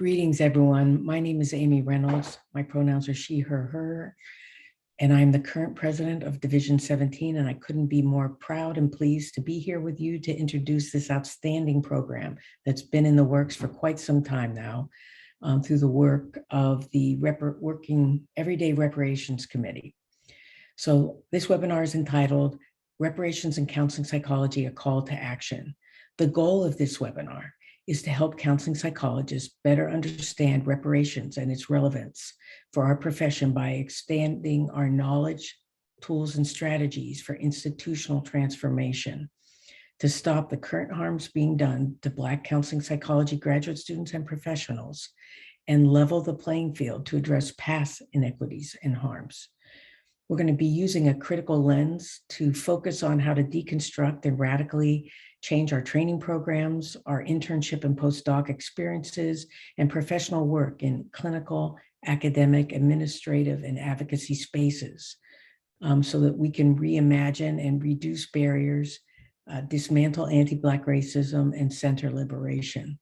Greetings, everyone. My name is Amy Reynolds. My pronouns are she, her, and I'm the current president of Division 17, and I couldn't be more proud and pleased to be here with you to introduce this outstanding program that's been in the works for quite some time now through the work of the Working Everyday Reparations Committee. So this webinar is entitled Reparations and Counseling Psychology, a Call to Action. The goal of this webinar is to help counseling psychologists better understand reparations and its relevance for our profession by expanding our knowledge, tools, and strategies for institutional transformation to stop the current harms being done to Black counseling psychology graduate students and professionals and level the playing field to address past inequities and harms. We're going to be using a critical lens to focus on how to deconstruct and radically change our training programs, our internship and postdoc experiences, and professional work in clinical, academic, administrative, and advocacy spaces so that we can reimagine and reduce barriers, dismantle anti-Black racism, and center liberation.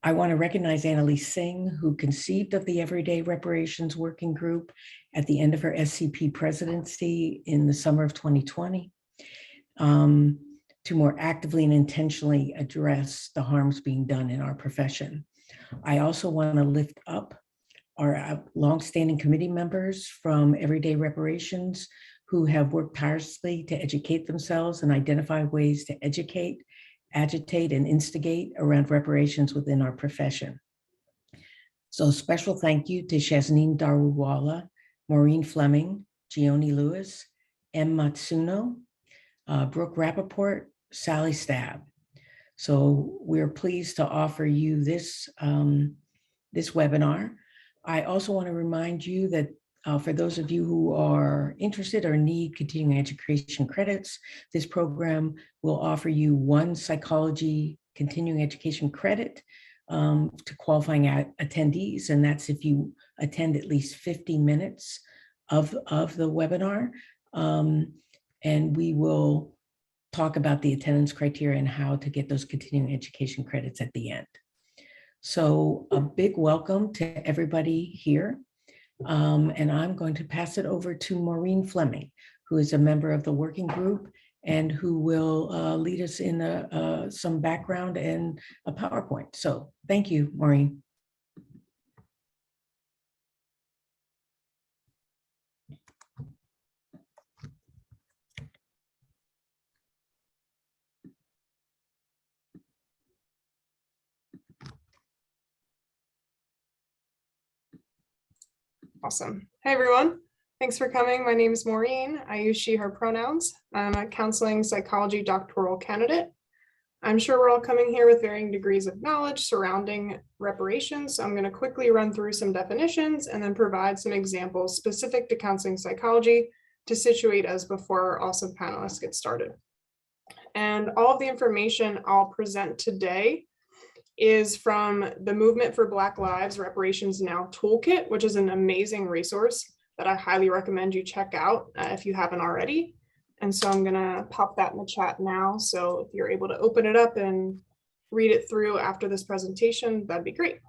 I want to recognize Annalise Singh, who conceived of the Everyday Reparations Working Group at the end of her SCP presidency in the summer of 2020, to more actively and intentionally address the harms being done in our profession. I also want to lift up our longstanding committee members from Everyday Reparations who have worked tirelessly to educate themselves and identify ways to educate, agitate, and instigate around reparations within our profession. So special thank you to Shazneen Daruwala, Maureen Fleming, Gioni Lewis, M. Matsuno, Brooke Rappaport, Sally Stab. So we're pleased to offer you this, this webinar. I also want to remind you that for those of you who are interested or need continuing education credits, this program will offer you one psychology continuing education credit to qualifying attendees, and that's if you attend at least 50 minutes of the webinar. And we will talk about the attendance criteria and how to get those continuing education credits at the end. So a big welcome to everybody here. And I'm going to pass it over to Maureen Fleming, who is a member of the working group and who will lead us in some background and a PowerPoint. So thank you, Maureen. Awesome. Hi, everyone. Thanks for coming. My name is Maureen. I use she, her pronouns. I'm a counseling psychology doctoral candidate. I'm sure we're all coming here with varying degrees of knowledge surrounding reparations. So I'm going to quickly run through some definitions and then provide some examples specific to counseling psychology to situate us before our awesome panelists get started. And all of the information I'll present today is from the Movement for Black Lives Reparations Now Toolkit, which is an amazing resource that I highly recommend you check out if you haven't already. And so I'm gonna pop that in the chat now. So if you're able to open it up and read it through after this presentation, that'd be great.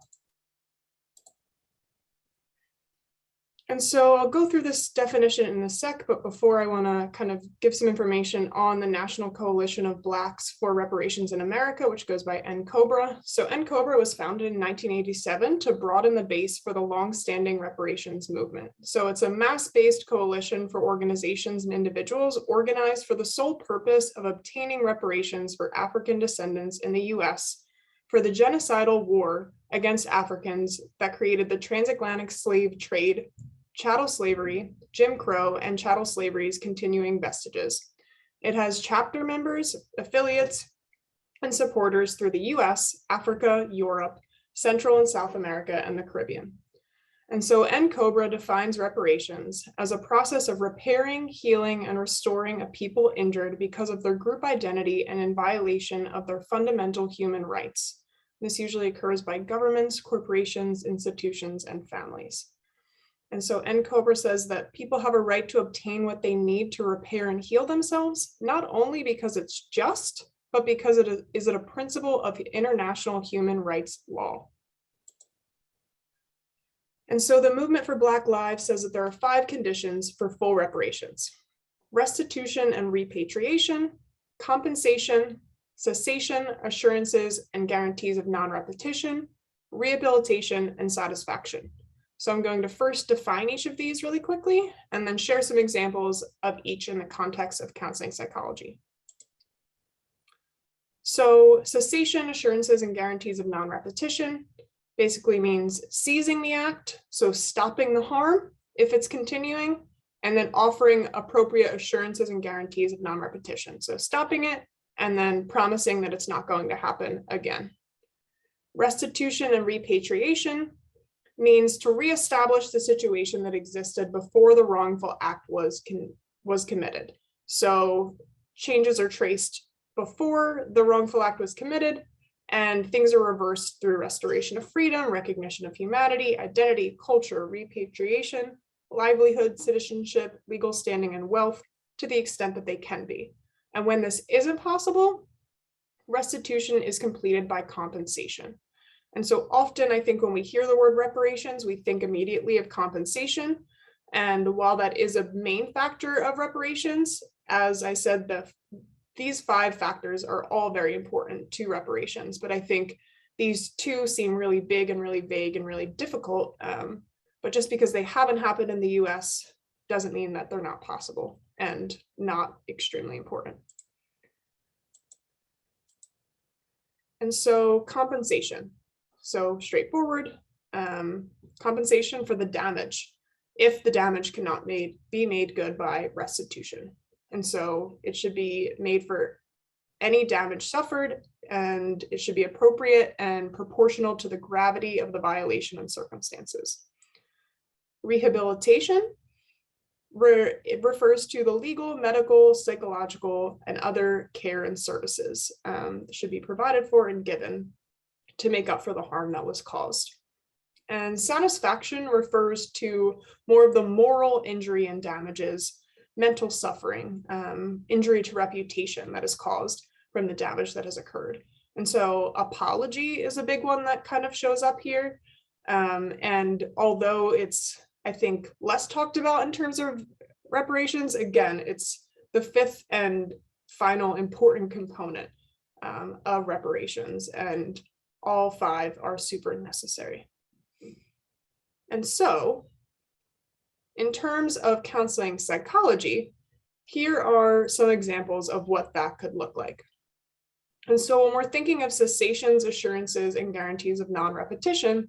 And so I'll go through this definition in a sec, but before I want to kind of give some information on the National Coalition of Blacks for Reparations in America, which goes by NCOBRA. So NCOBRA was founded in 1987 to broaden the base for the longstanding reparations movement. So it's a mass-based coalition for organizations and individuals organized for the sole purpose of obtaining reparations for African descendants in the US for the genocidal war against Africans that created the transatlantic slave trade, chattel slavery, Jim Crow, and chattel slavery's continuing vestiges. It has chapter members, affiliates, and supporters through the US, Africa, Europe, Central and South America, and the Caribbean. And so NCOBRA defines reparations as a process of repairing, healing, and restoring a people injured because of their group identity and in violation of their fundamental human rights. This usually occurs by governments, corporations, institutions, and families. And so NCOBRA says that people have a right to obtain what they need to repair and heal themselves, not only because it's just, but because it is a principle of international human rights law. And so the Movement for Black Lives says that there are 5 conditions for full reparations: restitution and repatriation, compensation, cessation, assurances, and guarantees of non-repetition, rehabilitation, and satisfaction. So I'm going to first define each of these really quickly, and then share some examples of each in the context of counseling psychology. So cessation, assurances, and guarantees of non-repetition basically means ceasing the act, so stopping the harm if it's continuing, and then offering appropriate assurances and guarantees of non-repetition. So stopping it and then promising that it's not going to happen again. Restitution and repatriation means to reestablish the situation that existed before the wrongful act was committed. So changes are traced before the wrongful act was committed, and things are reversed through restoration of freedom, recognition of humanity, identity, culture, repatriation, livelihood, citizenship, legal standing, and wealth to the extent that they can be. And when this isn't possible, restitution is completed by compensation. And so often I think when we hear the word reparations, we think immediately of compensation. And while that is a main factor of reparations, as I said, these 5 factors are all very important to reparations, but I think these 2 seem really big and really vague and really difficult. But just because they haven't happened in the US doesn't mean that they're not possible and not extremely important. And so compensation. So straightforward, compensation for the damage, if the damage cannot be made good by restitution. And so it should be made for any damage suffered, and it should be appropriate and proportional to the gravity of the violation and circumstances. Rehabilitation, it refers to the legal, medical, psychological, and other care and services that should be provided for and given to make up for the harm that was caused. And satisfaction refers to more of the moral injury and damages, mental suffering, injury to reputation that is caused from the damage that has occurred. And so apology is a big one that kind of shows up here. And although it's, I think, less talked about in terms of reparations, again, it's the 5th and final important component of reparations, and all 5 are super necessary. And so, in terms of counseling psychology, here are some examples of what that could look like. And so when we're thinking of cessations, assurances, and guarantees of non-repetition,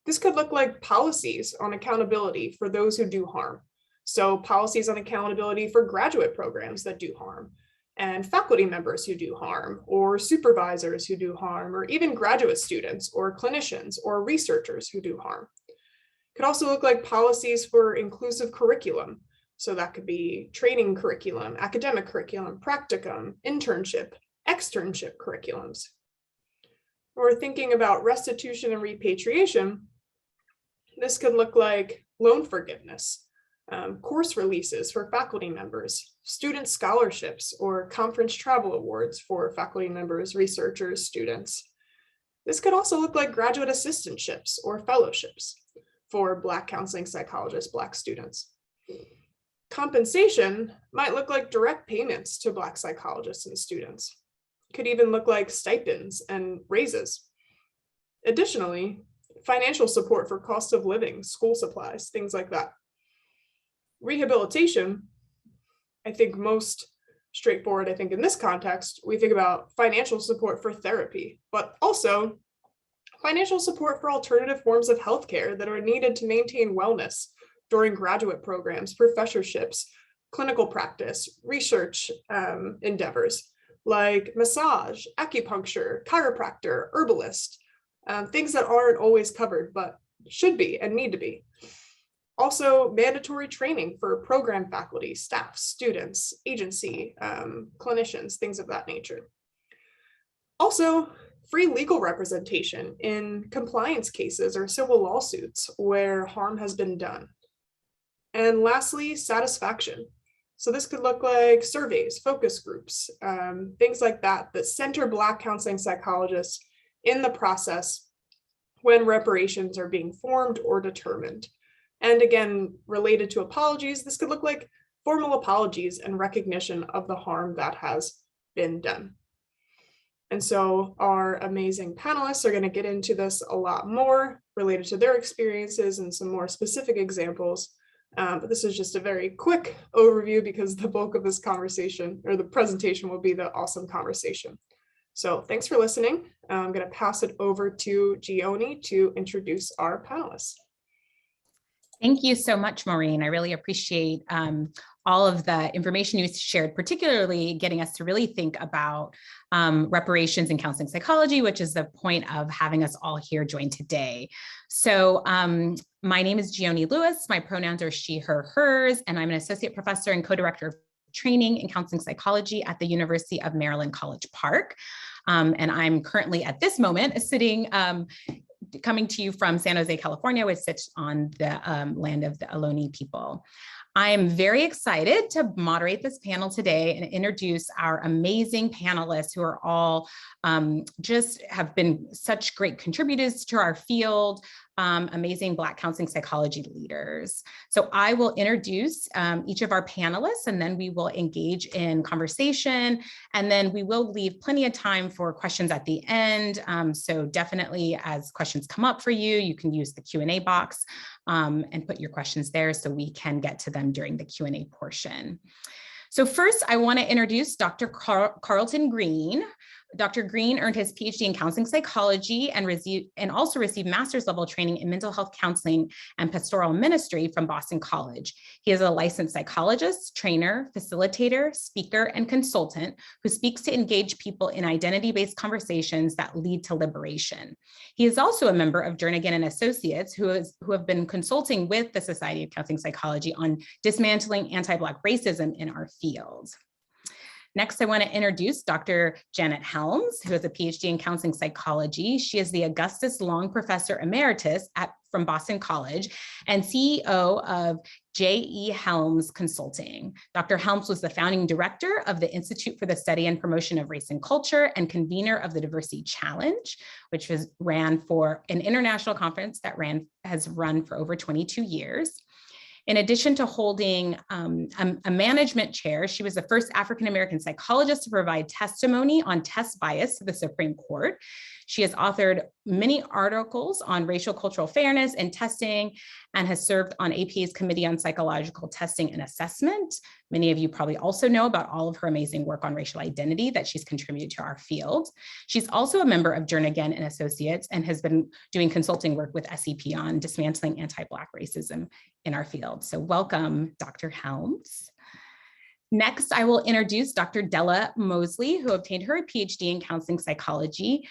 this could look like policies on accountability for those who do harm. So policies on accountability for graduate programs that do harm, and faculty members who do harm, or supervisors who do harm, or even graduate students or clinicians or researchers who do harm. It could also look like policies for inclusive curriculum. So that could be training curriculum, academic curriculum, practicum, internship, externship curriculums. When we're thinking about restitution and repatriation, this could look like loan forgiveness, course releases for faculty members, student scholarships or conference travel awards for faculty members, researchers, students. This could also look like graduate assistantships or fellowships for Black counseling psychologists, Black students. Compensation might look like direct payments to Black psychologists and students. Could even look like stipends and raises. Additionally, financial support for cost of living, school supplies, things like that. Rehabilitation, I think most straightforward, I think in this context, we think about financial support for therapy, but also financial support for alternative forms of healthcare that are needed to maintain wellness during graduate programs, professorships, clinical practice, research endeavors, like massage, acupuncture, chiropractor, herbalist, things that aren't always covered, but should be and need to be. Also, mandatory training for program faculty, staff, students, agency, clinicians, things of that nature. Also, free legal representation in compliance cases or civil lawsuits where harm has been done. And lastly, satisfaction. So this could look like surveys, focus groups, things like that that center Black counseling psychologists in the process when reparations are being formed or determined. And again, related to apologies, this could look like formal apologies and recognition of the harm that has been done. And so our amazing panelists are going to get into this a lot more related to their experiences and some more specific examples. But this is just a very quick overview because the bulk of this conversation or the presentation will be the awesome conversation. So thanks for listening. I'm going to pass it over to Gioni to introduce our panelists. Thank you so much, Maureen. I really appreciate all of the information you shared, particularly getting us to really think about reparations and counseling psychology, which is the point of having us all here join today. So my name is Gioni Lewis. My pronouns are she, her, hers, and I'm an associate professor and co-director of training in counseling psychology at the University of Maryland College Park. And I'm currently at this moment sitting coming to you from San Jose, California, which sits on the land of the Ohlone people. I am very excited to moderate this panel today and introduce our amazing panelists who are all just have been such great contributors to our field, amazing Black counseling psychology leaders. So I will introduce each of our panelists, and then we will engage in conversation, and then we will leave plenty of time for questions at the end. So definitely as questions come up for you, you can use the Q&A box and put your questions there so we can get to them during the Q&A portion. So first, I want to introduce Dr. Carlton Green. Dr. Green earned his PhD in counseling psychology and also received master's level training in mental health counseling and pastoral ministry from Boston College. He is a licensed psychologist, trainer, facilitator, speaker, and consultant who speaks to engage people in identity-based conversations that lead to liberation. He is also a member of Jernigan and Associates who have been consulting with the Society of Counseling Psychology on dismantling anti-Black racism in our field. Next, I want to introduce Dr. Janet Helms, who has a PhD in counseling psychology. She is the Augustus Long Professor Emeritus from Boston College and CEO of J.E. Helms Consulting. Dr. Helms was the founding director of the Institute for the Study and Promotion of Race and Culture and convener of the Diversity Challenge, which ran for an international conference that has run for over 22 years. In addition to holding a management chair, she was the first African-American psychologist to provide testimony on test bias to the Supreme Court. She has authored many articles on racial cultural fairness and testing and has served on APA's Committee on Psychological Testing and Assessment. Many of you probably also know about all of her amazing work on racial identity that she's contributed to our field. She's also a member of Jernigan and Associates and has been doing consulting work with SEP on dismantling anti-Black racism in our field. So welcome, Dr. Helms. Next, I will introduce Dr. Della Mosley, who obtained her PhD in counseling psychology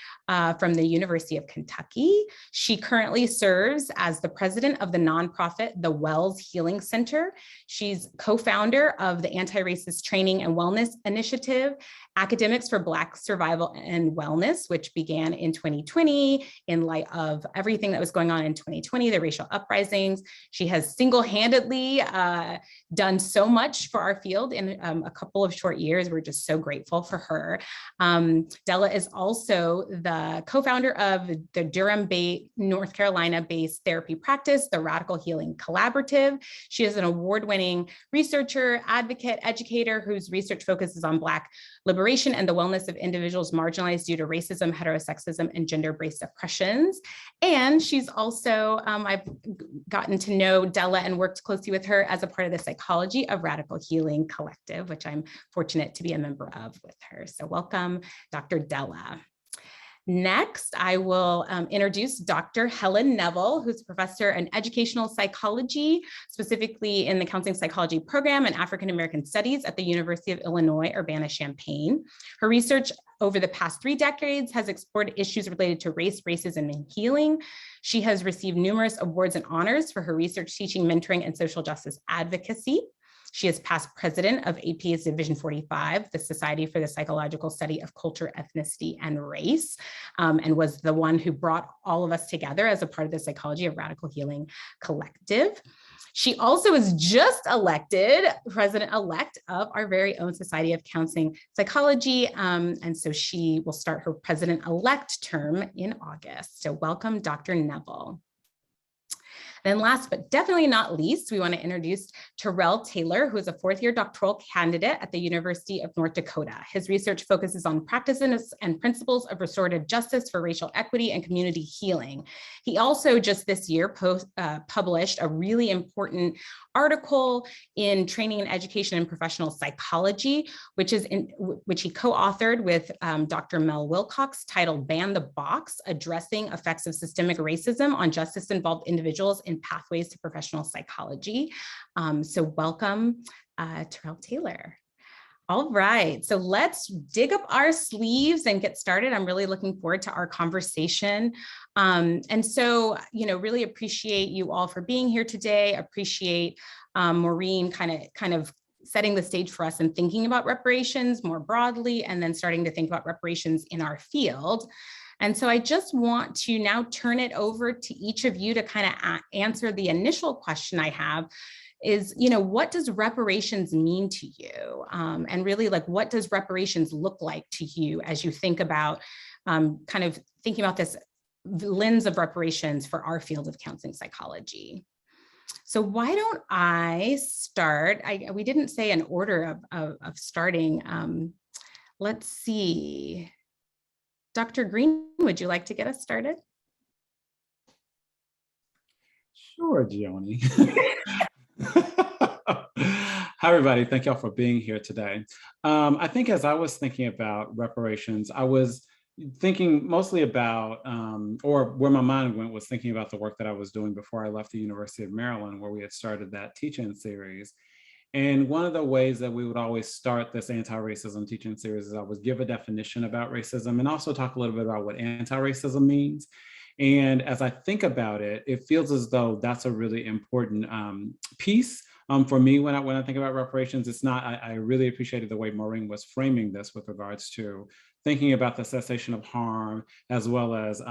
from the University of Kentucky. She currently serves as the president of the nonprofit, the Wells Healing Center. She's co-founder of the Anti-Racist Training and Wellness Initiative, Academics for Black Survival and Wellness, which began in 2020 in light of everything that was going on in 2020, the racial uprisings. She has single-handedly done so much for our field in a couple of short years. We're just so grateful for her. Della is also the co-founder of the Durham, North Carolina-based therapy practice, the Radical Healing Collaborative. She is an award-winning researcher, advocate, educator whose research focuses on Black liberation and the wellness of individuals marginalized due to racism, heterosexism, and gender-based oppressions. And she's also, I've gotten to know Della and worked closely with her as a part of the Psychology of Radical Healing Collective, which I'm fortunate to be a member of with her. So welcome, Dr. Della. Next, I will introduce Dr. Helen Neville, who's a professor in educational psychology, specifically in the counseling psychology program and African American studies at the University of Illinois, Urbana-Champaign. Her research over the past 3 decades has explored issues related to race, racism, and healing. She has received numerous awards and honors for her research, teaching, mentoring, and social justice advocacy. She is past president of APA's Division 45, the Society for the Psychological Study of Culture, Ethnicity, and Race, and was the one who brought all of us together as a part of the Psychology of Radical Healing Collective. She also was just elected president-elect of our very own Society of Counseling Psychology. And so she will start her president-elect term in August. So welcome, Dr. Neville. Then last but definitely not least, we want to introduce Terrell Taylor, who is a fourth-year doctoral candidate at the University of North Dakota. His research focuses on practices and principles of restorative justice for racial equity and community healing. He also just this year published a really important article in Training and Education in Professional Psychology, which he co-authored with Dr. Mel Wilcox, titled "Ban the Box: Addressing Effects of Systemic Racism on Justice-Involved Individuals in Pathways to Professional Psychology." So welcome, Terrell Taylor. All right, so let's dig up our sleeves and get started. I'm really looking forward to our conversation. And so, really appreciate you all for being here today. Appreciate Maureen kind of setting the stage for us and thinking about reparations more broadly, and then starting to think about reparations in our field. And so I just want to now turn it over to each of you to kind of answer the initial question I have is, what does reparations mean to you? And really, like, what does reparations look like to you as you think about kind of thinking about this lens of reparations for our field of counseling psychology? So why don't I start? We didn't say an order of starting. Let's see. Dr. Green, would you like to get us started? Sure, Gioni. Hi, everybody. Thank y'all for being here today. I think as I was thinking about reparations, I was thinking mostly about, or where my mind went was thinking about the work that I was doing before I left the University of Maryland, where we had started that teaching series. And one of the ways that we would always start this anti-racism teaching series is I would give a definition about racism and also talk a little bit about what anti-racism means. And as I think about it, it feels as though that's a really important piece for me when I think about reparations. It's not, I really appreciated the way Maureen was framing this with regards to thinking about the cessation of harm as well as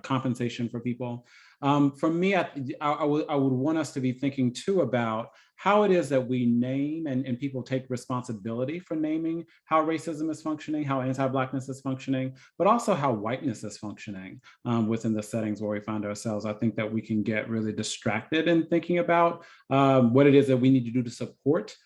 compensation for people. For me, I would want us to be thinking too about how it is that we name and people take responsibility for naming how racism is functioning, how anti-Blackness is functioning, but also how whiteness is functioning within the settings where we find ourselves. I think that we can get really distracted in thinking about what it is that we need to do to support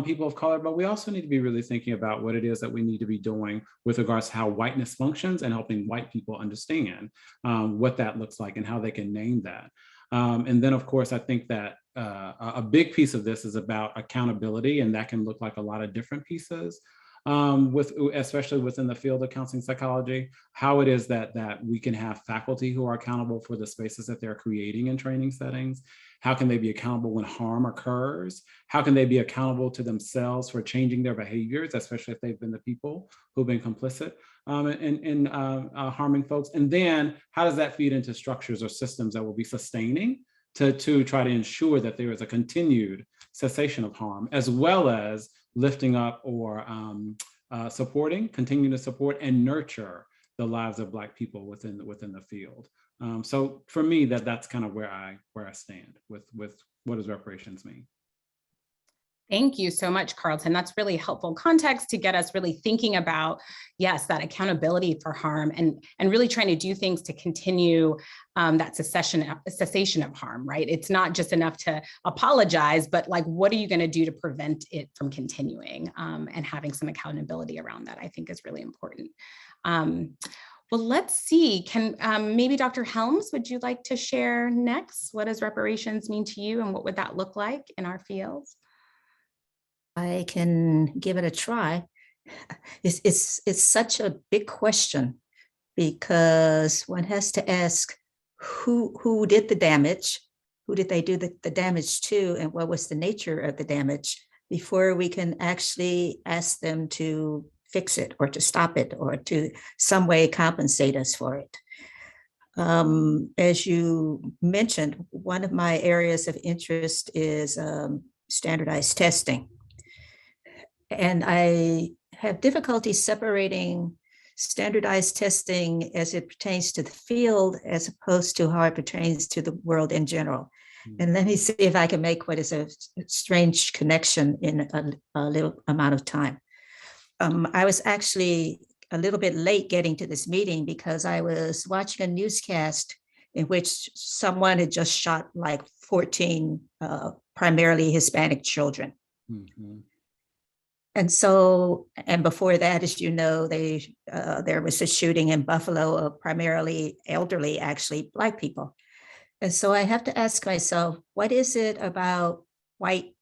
people of color, but we also need to be really thinking about what it is that we need to be doing with regards to how whiteness functions and helping white people understand what that looks like and how they can name that. And then, of course, I think that a big piece of this is about accountability, and that can look like a lot of different pieces. Especially within the field of counseling psychology, how it is that we can have faculty who are accountable for the spaces that they're creating in training settings. How can they be accountable when harm occurs? How can they be accountable to themselves for changing their behaviors, especially if they've been the people who've been complicit in harming folks? And then how does that feed into structures or systems that will be sustaining to try to ensure that there is a continued cessation of harm, as well as lifting up or continuing to support and nurture the lives of Black people within the field. So for me, that's kind of where I stand with what does reparations mean. Thank you so much, Carlton. That's really helpful context to get us really thinking about, yes, that accountability for harm and really trying to do things to continue that cessation of harm, right? It's not just enough to apologize, but like, what are you going to do to prevent it from continuing? And having some accountability around that, I think, is really important. Well, let's see. Can maybe Dr. Helms, would you like to share next? What does reparations mean to you, and what would that look like in our fields? I can give it a try. It's such a big question because one has to ask who did the damage, who did they do the damage to, and what was the nature of the damage before we can actually ask them to fix it or to stop it or to some way compensate us for it. As you mentioned, one of my areas of interest is standardized testing. And I have difficulty separating standardized testing as it pertains to the field as opposed to how it pertains to the world in general. And let me see if I can make what is a strange connection in a little amount of time. I was actually a little bit late getting to this meeting because I was watching a newscast in which someone had just shot like 14 primarily Hispanic children. Mhm. And so, and before that, as you know, there was a shooting in Buffalo of primarily elderly, actually Black people. And so I have to ask myself, what is it about white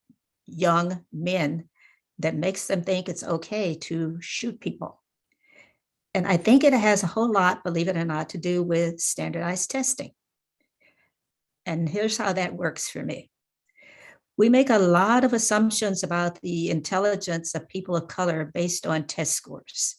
young men that makes them think it's okay to shoot people? And I think it has a whole lot, believe it or not, to do with standardized testing. And here's how that works for me. We make a lot of assumptions about the intelligence of people of color based on test scores.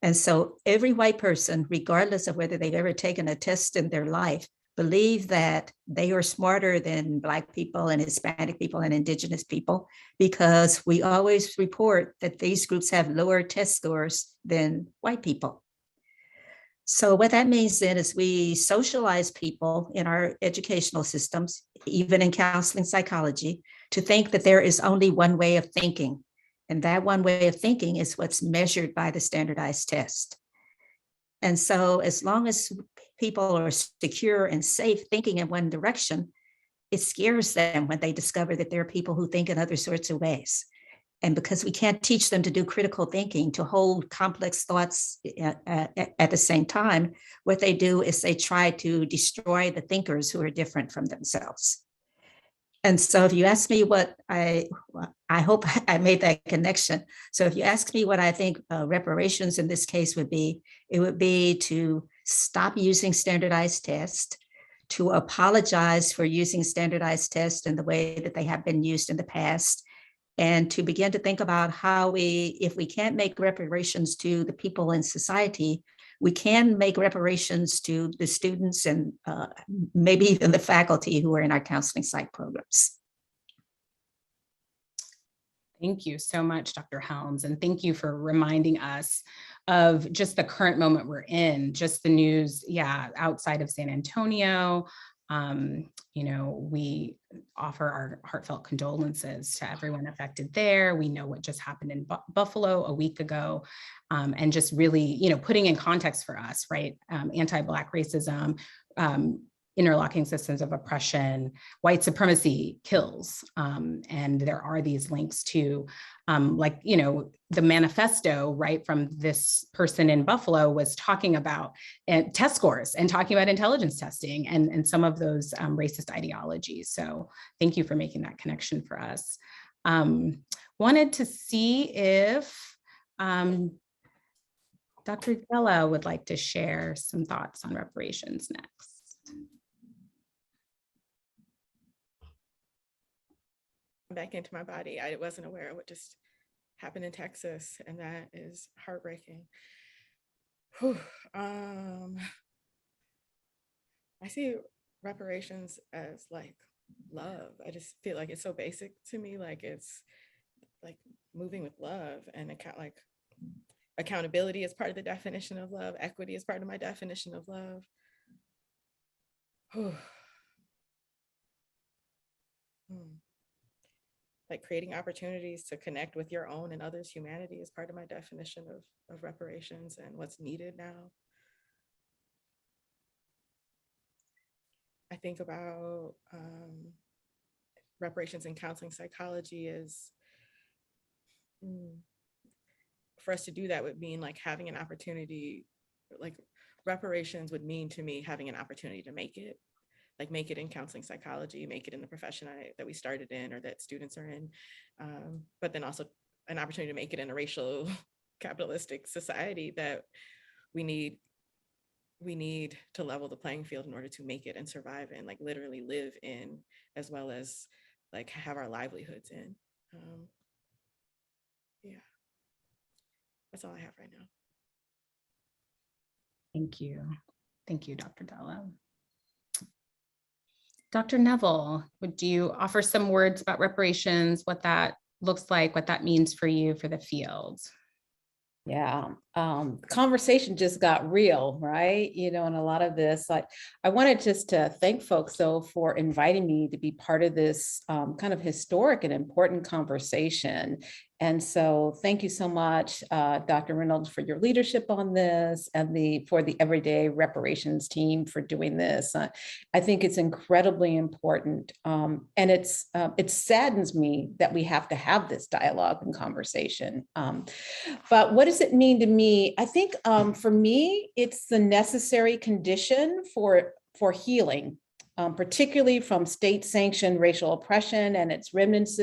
And so every white person, regardless of whether they've ever taken a test in their life, believe that they are smarter than Black people and Hispanic people and Indigenous people, because we always report that these groups have lower test scores than white people. So what that means then is we socialize people in our educational systems, even in counseling psychology, to think that there is only one way of thinking. And that one way of thinking is what's measured by the standardized test. And so as long as people are secure and safe thinking in one direction, it scares them when they discover that there are people who think in other sorts of ways. And because we can't teach them to do critical thinking, to hold complex thoughts at the same time, what they do is they try to destroy the thinkers who are different from themselves. And so if you ask me what I hope I made that connection. So if you ask me what I think reparations in this case would be, it would be to stop using standardized tests, to apologize for using standardized tests in the way that they have been used in the past, and to begin to think about how if we can't make reparations to the people in society, we can make reparations to the students and maybe even the faculty who are in our counseling psych programs. Thank you so much, Dr. Helms, and thank you for reminding us of just the current moment we're in, just the news, outside of San Antonio. We offer our heartfelt condolences to everyone affected there. We know what just happened in Buffalo a week ago, and just really, putting in context for us, right? Anti-Black racism, interlocking systems of oppression, white supremacy kills. And there are these links to, the manifesto, right, from this person in Buffalo was talking about test scores and talking about intelligence testing and some of those racist ideologies. So thank you for making that connection for us. Wanted to see if Dr. Della would like to share some thoughts on reparations next. Back into my body. I wasn't aware of what just happened in Texas, and that is heartbreaking. I see reparations as like love. I just feel like it's so basic to me, like it's like moving with love, and accountability is part of the definition of love. Equity is part of my definition of love. Like creating opportunities to connect with your own and others' humanity is part of my definition of reparations and what's needed now. I think about reparations in counseling psychology is, for us to do that would mean like having an opportunity, like reparations would mean to me having an opportunity to make it. Like make it in counseling psychology, make it in the profession that we started in or that students are in, but then also an opportunity to make it in a racial capitalistic society that we need to level the playing field in order to make it and survive and like literally live in, as well as like have our livelihoods in. That's all I have right now. Thank you. Thank you, Dr. Della. Dr. Neville, would you offer some words about reparations, what that looks like, what that means for you for the field? Yeah, conversation just got real, right? And a lot of this, like, I wanted just to thank folks though for inviting me to be part of this kind of historic and important conversation. And so thank you so much, Dr. Reynolds, for your leadership on this, and for the Everyday Reparations team for doing this. I think it's incredibly important. And it saddens me that we have to have this dialogue and conversation. But what does it mean to me? I think for me, it's the necessary condition for healing, particularly from state-sanctioned racial oppression and its remnants,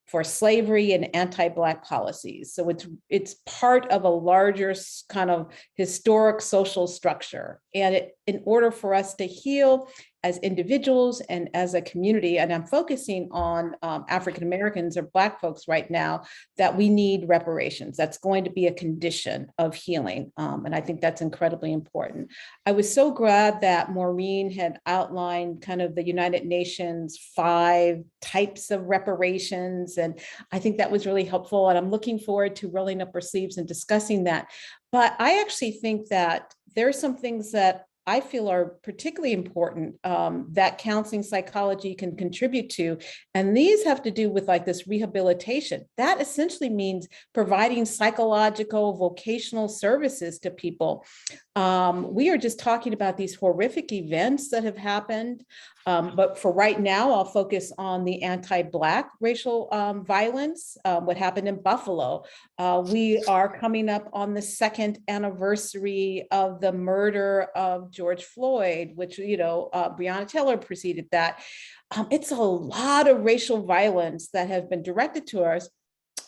for slavery and anti-Black policies. So it's part of a larger kind of historic social structure. And in order for us to heal as individuals and as a community, and I'm focusing on African Americans or Black folks right now, that we need reparations. That's going to be a condition of healing. And I think that's incredibly important. I was so glad that Maureen had outlined kind of the United Nations 5 types of reparations. And I think that was really helpful. And I'm looking forward to rolling up our sleeves and discussing that. But I actually think that there are some things that I feel are particularly important that counseling psychology can contribute to. And these have to do with like this rehabilitation. That essentially means providing psychological, vocational services to people. We are just talking about these horrific events that have happened. But for right now, I'll focus on the anti-Black racial violence, what happened in Buffalo. We are coming up on the 2nd anniversary of the murder of George Floyd, which, Breonna Taylor preceded that. It's a lot of racial violence that has been directed to us.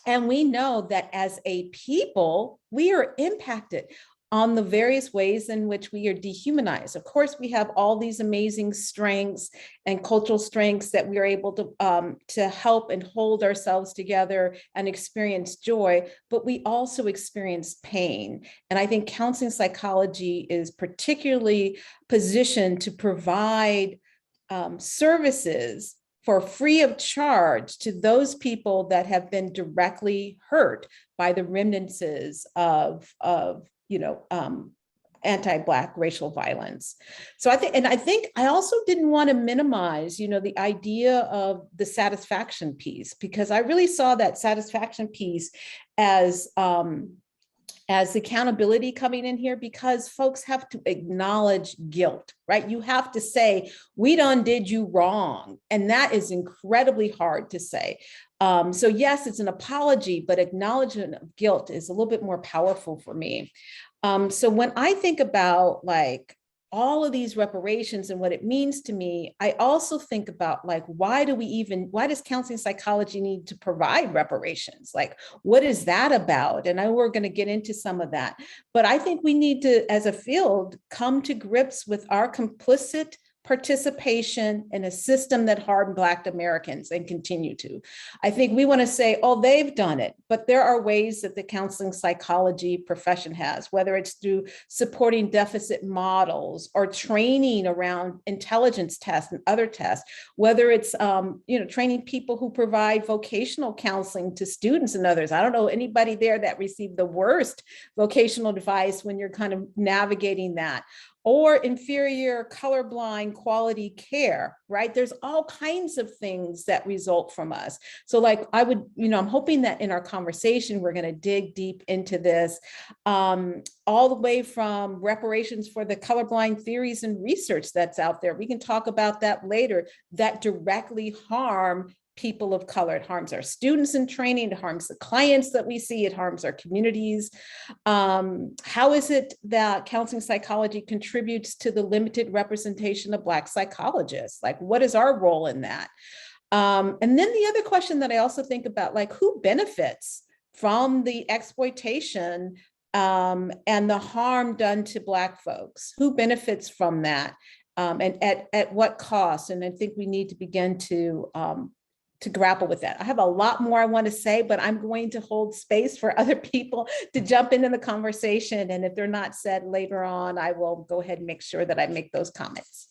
And we know that as a people, we are impacted on the various ways in which we are dehumanized. Of course, we have all these amazing strengths and cultural strengths that we are able to help and hold ourselves together and experience joy, but we also experience pain. And I think counseling psychology is particularly positioned to provide services for free of charge to those people that have been directly hurt by the remnants of anti-Black racial violence. So I think I also didn't want to minimize, the idea of the satisfaction piece, because I really saw that satisfaction piece as accountability coming in here, because folks have to acknowledge guilt, right? You have to say, we done did you wrong. And that is incredibly hard to say. So yes, it's an apology, but acknowledgement of guilt is a little bit more powerful for me. So when I think about like all of these reparations and what it means to me, I also think about like, why does counseling psychology need to provide reparations? Like, what is that about? And we're going to get into some of that. But I think we need to, as a field, come to grips with our complicit participation in a system that harmed Black Americans and continue to. I think we want to say, oh, they've done it, but there are ways that the counseling psychology profession has, whether it's through supporting deficit models or training around intelligence tests and other tests, whether it's training people who provide vocational counseling to students and others. I don't know anybody there that received the worst vocational advice when you're kind of navigating that. Or inferior colorblind quality care, right? There's all kinds of things that result from us. So like I'm hoping that in our conversation, we're gonna dig deep into this, all the way from reparations for the colorblind theories and research that's out there. We can talk about that later, that directly harm people of color. It harms our students in training, it harms the clients that we see, it harms our communities. How is it that counseling psychology contributes to the limited representation of Black psychologists? Like, what is our role in that? And then the other question that I also think about, like, who benefits from the exploitation and the harm done to Black folks? Who benefits from that? And at what cost? And I think we need to begin to grapple with that. I have a lot more I want to say, but I'm going to hold space for other people to jump into the conversation. And if they're not said later on, I will go ahead and make sure that I make those comments.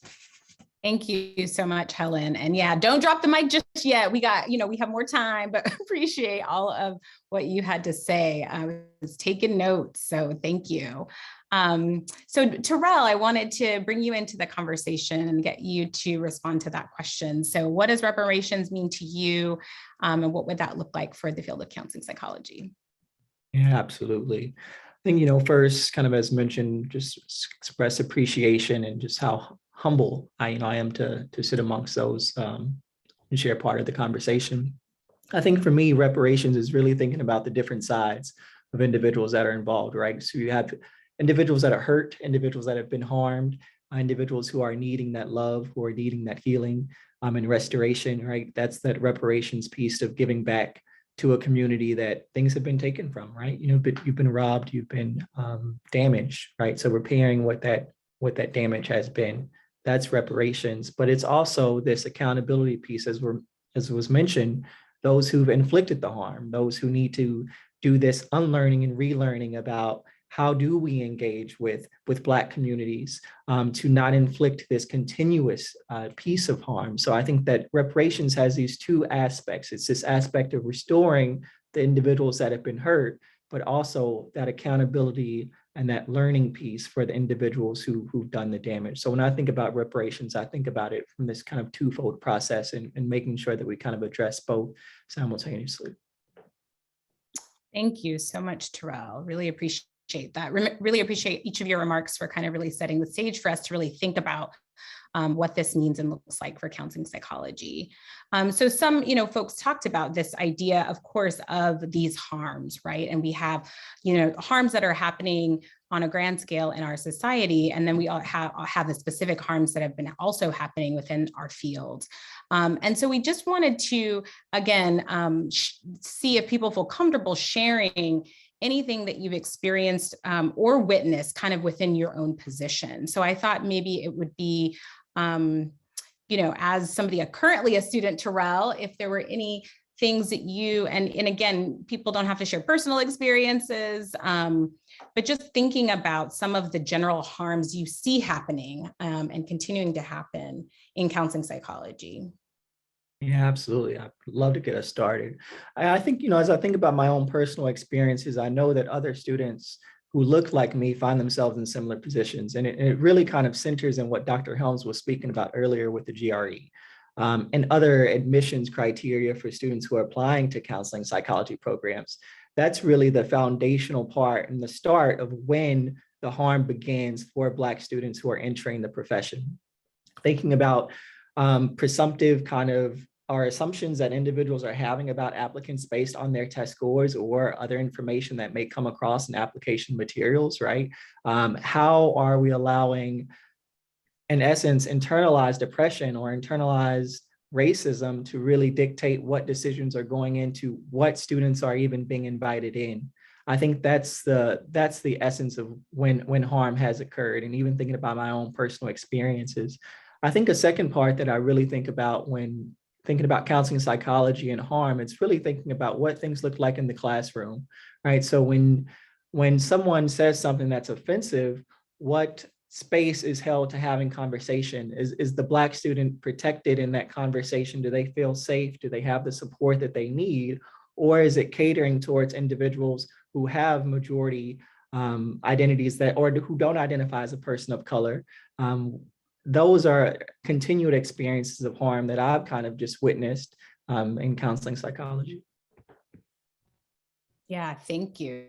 Thank you so much, Helen. And yeah, don't drop the mic just yet. We got, we have more time, but appreciate all of what you had to say. I was taking notes, so thank you. So Terrell, I wanted to bring you into the conversation and get you to respond to that question. So what does reparations mean to you? And what would that look like for the field of counseling psychology? Yeah, absolutely. I think, first, kind of as mentioned, just express appreciation and just how humble I am to sit amongst those and share part of the conversation. I think for me, reparations is really thinking about the different sides of individuals that are involved, right? So you have individuals that are hurt, individuals that have been harmed, individuals who are needing that love, who are needing that healing and restoration, right? That's that reparations piece of giving back to a community that things have been taken from, right? But you've been robbed, you've been damaged, right? So repairing what that damage has been, that's reparations. But it's also this accountability piece, as was mentioned, those who've inflicted the harm, those who need to do this unlearning and relearning about how do we engage with Black communities to not inflict this continuous piece of harm. So I think that reparations has these two aspects. It's this aspect of restoring the individuals that have been hurt, but also that accountability and that learning piece for the individuals who've done the damage. So when I think about reparations, I think about it from this kind of twofold process and making sure that we kind of address both simultaneously. Thank you so much, Terrell. Really appreciate that. Really appreciate each of your remarks for kind of really setting the stage for us to really think about what this means and looks like for counseling psychology. So some, folks talked about this idea, of course, of these harms, right? And we have, harms that are happening on a grand scale in our society. And then we all have the specific harms that have been also happening within our field. And so we just wanted to, again, see if people feel comfortable sharing anything that you've experienced or witnessed kind of within your own position. So I thought maybe it would be, as somebody currently a student, Terrell, if there were any things that you, and again, people don't have to share personal experiences, but just thinking about some of the general harms you see happening and continuing to happen in counseling psychology. Yeah, absolutely. I'd love to get us started. I think, as I think about my own personal experiences, I know that other students who look like me find themselves in similar positions. And it really kind of centers in what Dr. Helms was speaking about earlier with the GRE and other admissions criteria for students who are applying to counseling psychology programs. That's really the foundational part and the start of when the harm begins for Black students who are entering the profession. Thinking about presumptive kind of our assumptions that individuals are having about applicants based on their test scores or other information that may come across in application materials, right? How are we allowing, in essence, internalized oppression or internalized racism to really dictate what decisions are going into what students are even being invited in? I think that's the essence of when harm has occurred. And even thinking about my own personal experiences, I think a second part that I really think about when thinking about counseling psychology and harm, it's really thinking about what things look like in the classroom, right? So when someone says something that's offensive, what space is held to having conversation? Is the Black student protected in that conversation? Do they feel safe? Do they have the support that they need? Or is it catering towards individuals who have majority identities or who don't identify as a person of color? Those are continued experiences of harm that I've kind of just witnessed in counseling psychology. Yeah, thank you.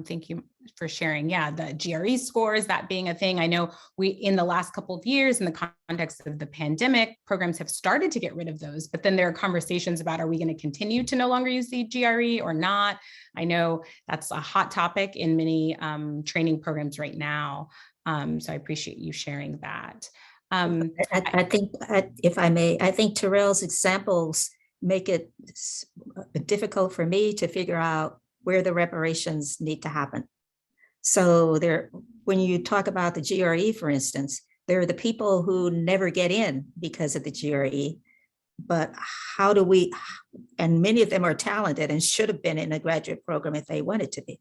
Thank you for sharing. Yeah, the GRE scores, that being a thing. I know in the last couple of years, in the context of the pandemic, programs have started to get rid of those, but then there are conversations about, are we going to continue to no longer use the GRE or not? I know that's a hot topic in many training programs right now. So I appreciate you sharing that. I think, if I may, I think Terrell's examples make it difficult for me to figure out where the reparations need to happen. So when you talk about the GRE, for instance, there are the people who never get in because of the GRE, but how do we, and many of them are talented and should have been in a graduate program if they wanted to be.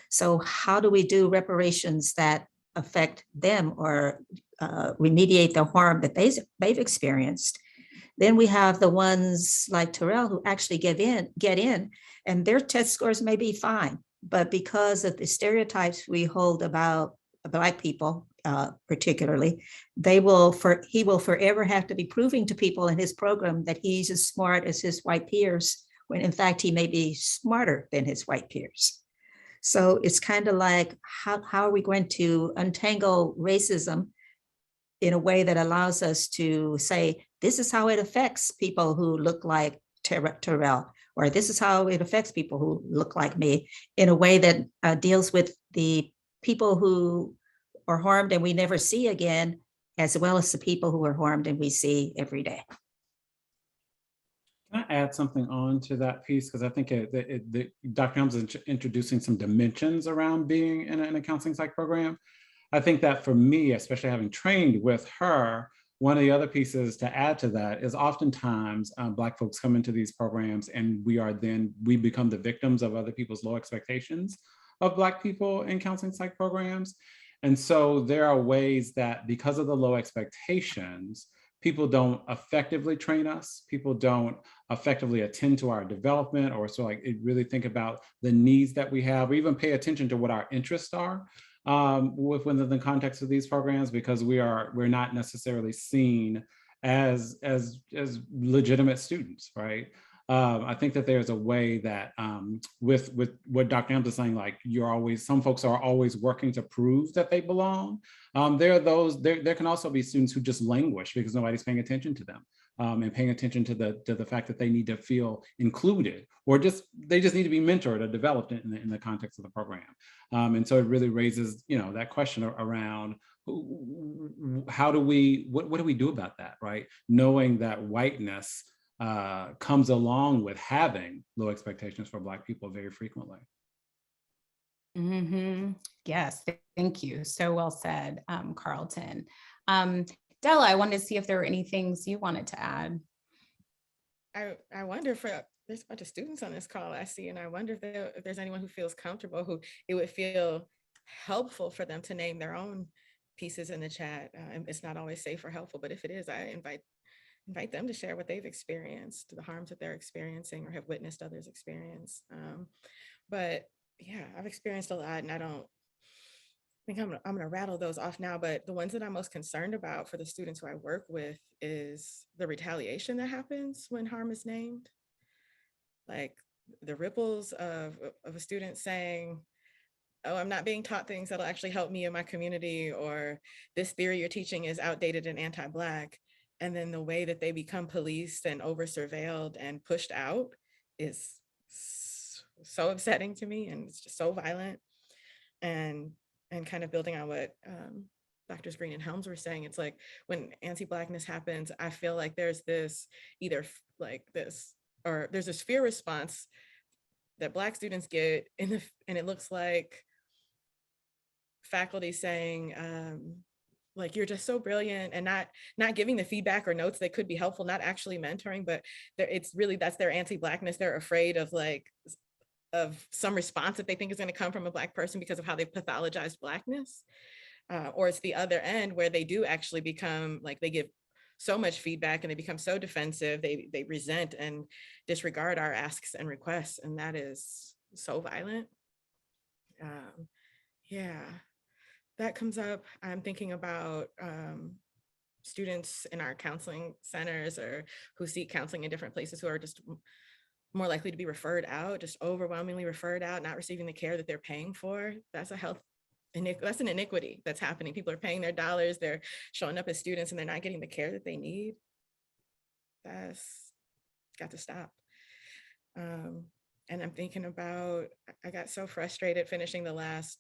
So how do we do reparations that affect them or remediate the harm that they've experienced. Then we have the ones like Terrell who actually get in, and their test scores may be fine, but because of the stereotypes we hold about Black people, particularly, he will forever have to be proving to people in his program that he's as smart as his white peers, when in fact he may be smarter than his white peers. So it's kind of like, how are we going to untangle racism in a way that allows us to say, this is how it affects people who look like Terrell, or this is how it affects people who look like me, in a way that deals with the people who are harmed and we never see again, as well as the people who are harmed and we see every day. Can I add something on to that piece? Because I think Dr. Helms is introducing some dimensions around being in a counseling psych program. I think that for me, especially having trained with her, one of the other pieces to add to that is oftentimes Black folks come into these programs and we become the victims of other people's low expectations of Black people in counseling psych programs. And so there are ways that because of the low expectations, people don't effectively train us, people don't effectively attend to our development, or so like really think about the needs that we have, or even pay attention to what our interests are within the context of these programs, because we're not necessarily seen as legitimate students, right? I think that there's a way that with what Dr. Helms is saying, like some folks are always working to prove that they belong. There can also be students who just languish because nobody's paying attention to them. And paying attention to the fact that they need to feel included, or they just need to be mentored or developed in the context of the program. And so it really raises, that question around what do we do about that, right? Knowing that whiteness comes along with having low expectations for Black people very frequently. Mm-hmm. Yes, thank you. So well said, Carlton. Della, I wanted to see if there were any things you wanted to add. I wonder if there's a bunch of students on this call I see, and I wonder if there's anyone who feels comfortable, who it would feel helpful for them to name their own pieces in the chat. It's not always safe or helpful, but if it is, I invite them to share what they've experienced, the harms that they're experiencing or have witnessed others experience. But yeah, I've experienced a lot, and I don't think I'm gonna rattle those off now, but the ones that I'm most concerned about for the students who I work with is the retaliation that happens when harm is named. Like the ripples of a student saying, oh, I'm not being taught things that'll actually help me in my community, or this theory you're teaching is outdated and anti-Black. And then the way that they become policed and over surveilled and pushed out is so upsetting to me, and it's just so violent. And kind of building on what Drs. Green and Helms were saying, it's like when anti-Blackness happens, I feel like there's this there's this fear response that Black students get and it looks like faculty saying, like, you're just so brilliant, and not giving the feedback or notes that could be helpful, not actually mentoring, but that's their anti-Blackness. They're afraid of some response that they think is going to come from a Black person because of how they've pathologized Blackness. Or it's the other end where they do actually become like, they give so much feedback and they become so defensive, they resent and disregard our asks and requests, and that is so violent. Yeah, that comes up. I'm thinking about students in our counseling centers or who seek counseling in different places who are just more likely to be referred out, just overwhelmingly referred out, not receiving the care that they're paying for. That's an iniquity that's happening. People are paying their dollars, they're showing up as students, and they're not getting the care that they need. That's got to stop. And I'm thinking about, I got so frustrated finishing the last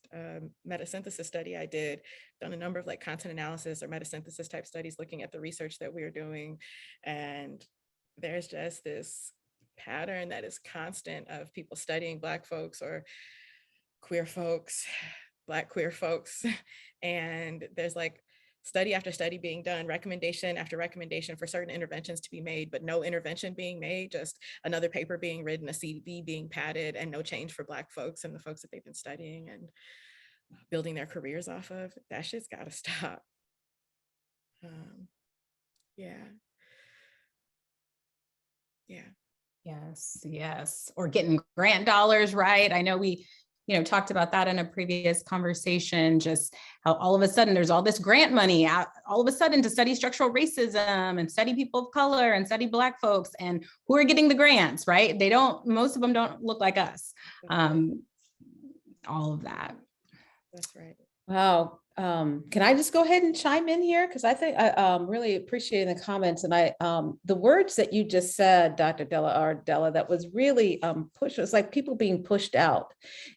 metasynthesis study I did, done a number of like content analysis or metasynthesis type studies looking at the research that we are doing. And there's just this pattern that is constant of people studying Black folks or queer folks, Black queer folks. And there's like study after study being done, recommendation after recommendation for certain interventions to be made, but no intervention being made, just another paper being written, a CV being padded, and no change for Black folks and the folks that they've been studying and building their careers off of. That shit's gotta stop. Yeah. Yeah. Yes, yes. Or getting grant dollars, right? I know we, talked about that in a previous conversation, just how all of a sudden there's all this grant money out all of a sudden to study structural racism and study people of color and study Black folks, and who are getting the grants, right? Most of them don't look like us. All of that. That's right. Wow. Can I just go ahead and chime in here? Because I think I really appreciating the comments, and the words that you just said, Dr. Della, that was really pushed. It's like people being pushed out.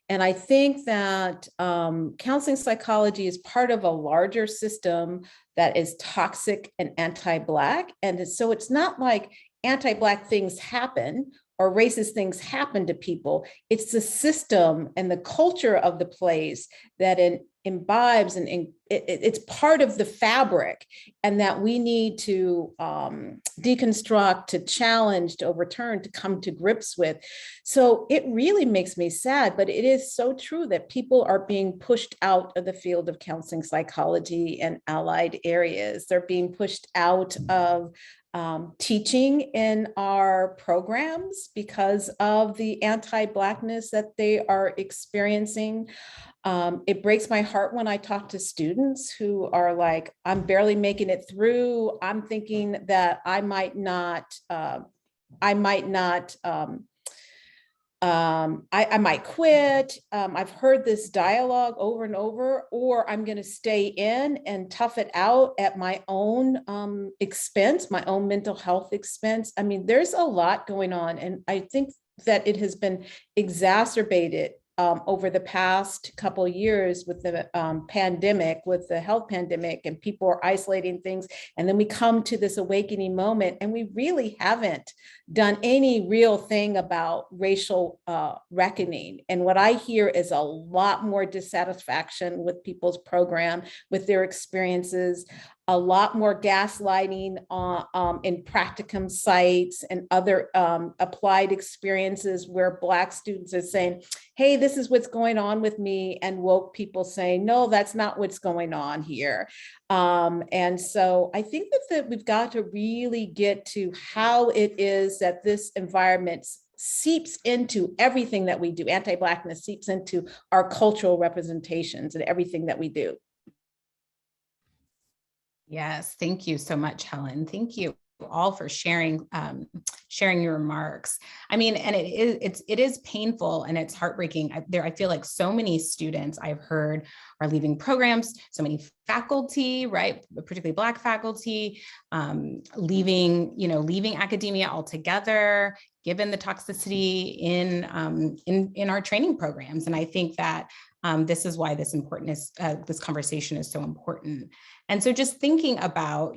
And I think that counseling psychology is part of a larger system that is toxic and anti-Black. And so it's not like anti-Black things happen or racist things happen to people. It's the system and the culture of the place that imbibes and it's part of the fabric, and that we need to deconstruct, to challenge, to overturn, to come to grips with. So it really makes me sad, but it is so true that people are being pushed out of the field of counseling psychology and allied areas. They're being pushed out of teaching in our programs because of the anti-Blackness that they are experiencing. It breaks my heart when I talk to students who are like, I'm barely making it through. I'm thinking that I might not quit. I've heard this dialogue over and over, or I'm going to stay in and tough it out at my own expense, my own mental health expense. I mean, there's a lot going on. And I think that it has been exacerbated over the past couple of years with the pandemic, with the health pandemic, and people are isolating things. And then we come to this awakening moment, and we really haven't done any real thing about racial reckoning. And what I hear is a lot more dissatisfaction with people's program, with their experiences, a lot more gaslighting in practicum sites and other applied experiences where Black students are saying, hey, this is what's going on with me, and woke people saying, no, that's not what's going on here. And so I think that we've got to really get to how it is that this environment seeps into everything that we do. Anti-Blackness seeps into our cultural representations and everything that we do. Yes, thank you so much, Helen. Thank you all for sharing your remarks. I mean, and it is painful and it's heartbreaking. I feel like so many students I've heard are leaving programs, so many faculty, right, particularly Black faculty, leaving academia altogether, given the toxicity in our training programs. And I think that this is why this conversation is so important. And so just thinking about,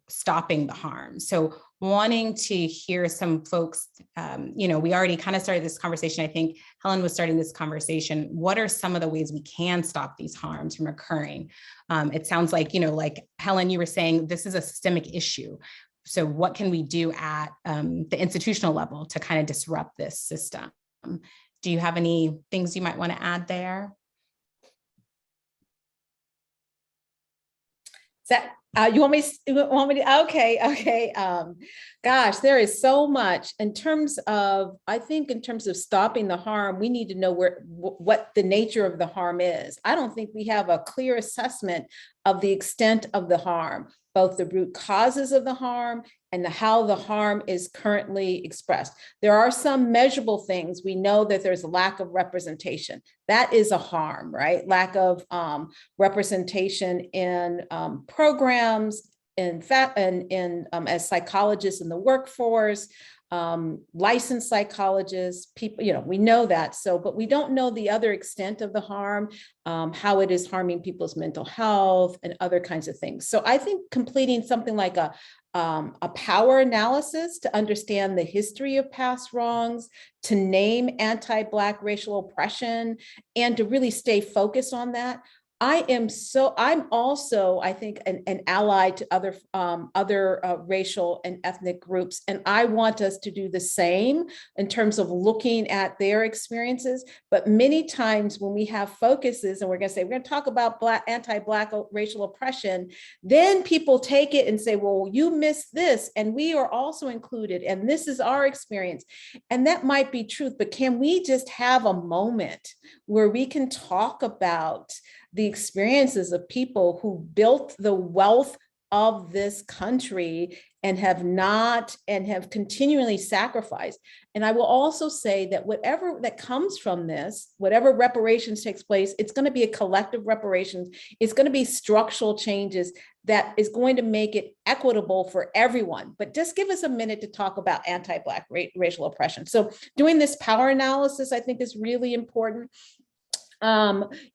stopping the harm. So wanting to hear some folks, we already kind of started this conversation. I think Helen was starting this conversation. What are some of the ways we can stop these harms from occurring? It sounds like, like Helen, you were saying, this is a systemic issue. So what can we do at the institutional level to kind of disrupt this system? Do you have any things you might want to add there? That you want me to, okay. Gosh, there is so much in terms of stopping the harm. We need to know what the nature of the harm is. I don't think we have a clear assessment of the extent of the harm, both the root causes of the harm and how the harm is currently expressed. There are some measurable things. We know that there's a lack of representation. That is a harm, right? Lack of representation in programs, as psychologists in the workforce, licensed psychologists, people, we know that. So, but we don't know the other extent of the harm, how it is harming people's mental health and other kinds of things. So I think completing something like a power analysis to understand the history of past wrongs, to name anti-Black racial oppression, and to really stay focused on that. I'm also, I think, an ally to other racial and ethnic groups. And I want us to do the same in terms of looking at their experiences. But many times when we have focuses and we're going to say, we're going to talk about anti-Black racial oppression, then people take it and say, well, you missed this, and we are also included, and this is our experience. And that might be truth, but can we just have a moment where we can talk about the experiences of people who built the wealth of this country and have continually sacrificed. And I will also say that whatever that comes from this, whatever reparations takes place, it's going to be a collective reparations. It's going to be structural changes that is going to make it equitable for everyone. But just give us a minute to talk about anti-Black racial oppression. So doing this power analysis, I think, is really important.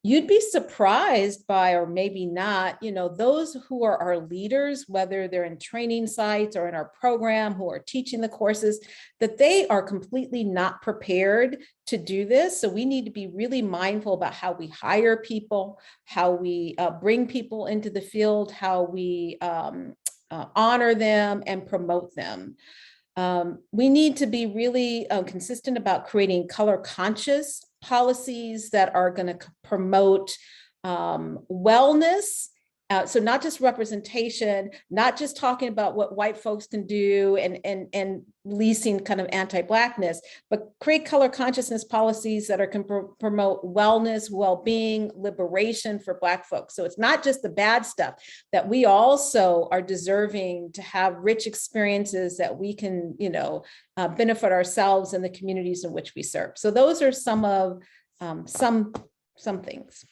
You'd be surprised by, or maybe not, those who are our leaders, whether they're in training sites or in our program, who are teaching the courses, that they are completely not prepared to do this. So we need to be really mindful about how we hire people, how we bring people into the field, how we honor them and promote them. We need to be really consistent about creating color conscious policies that are going to promote wellness. So not just representation, not just talking about what white folks can do and leasing kind of anti-Blackness, but create color consciousness policies that can promote wellness, well-being, liberation for Black folks. So it's not just the bad stuff, that we also are deserving to have rich experiences that we can, benefit ourselves and the communities in which we serve. So those are some of some things.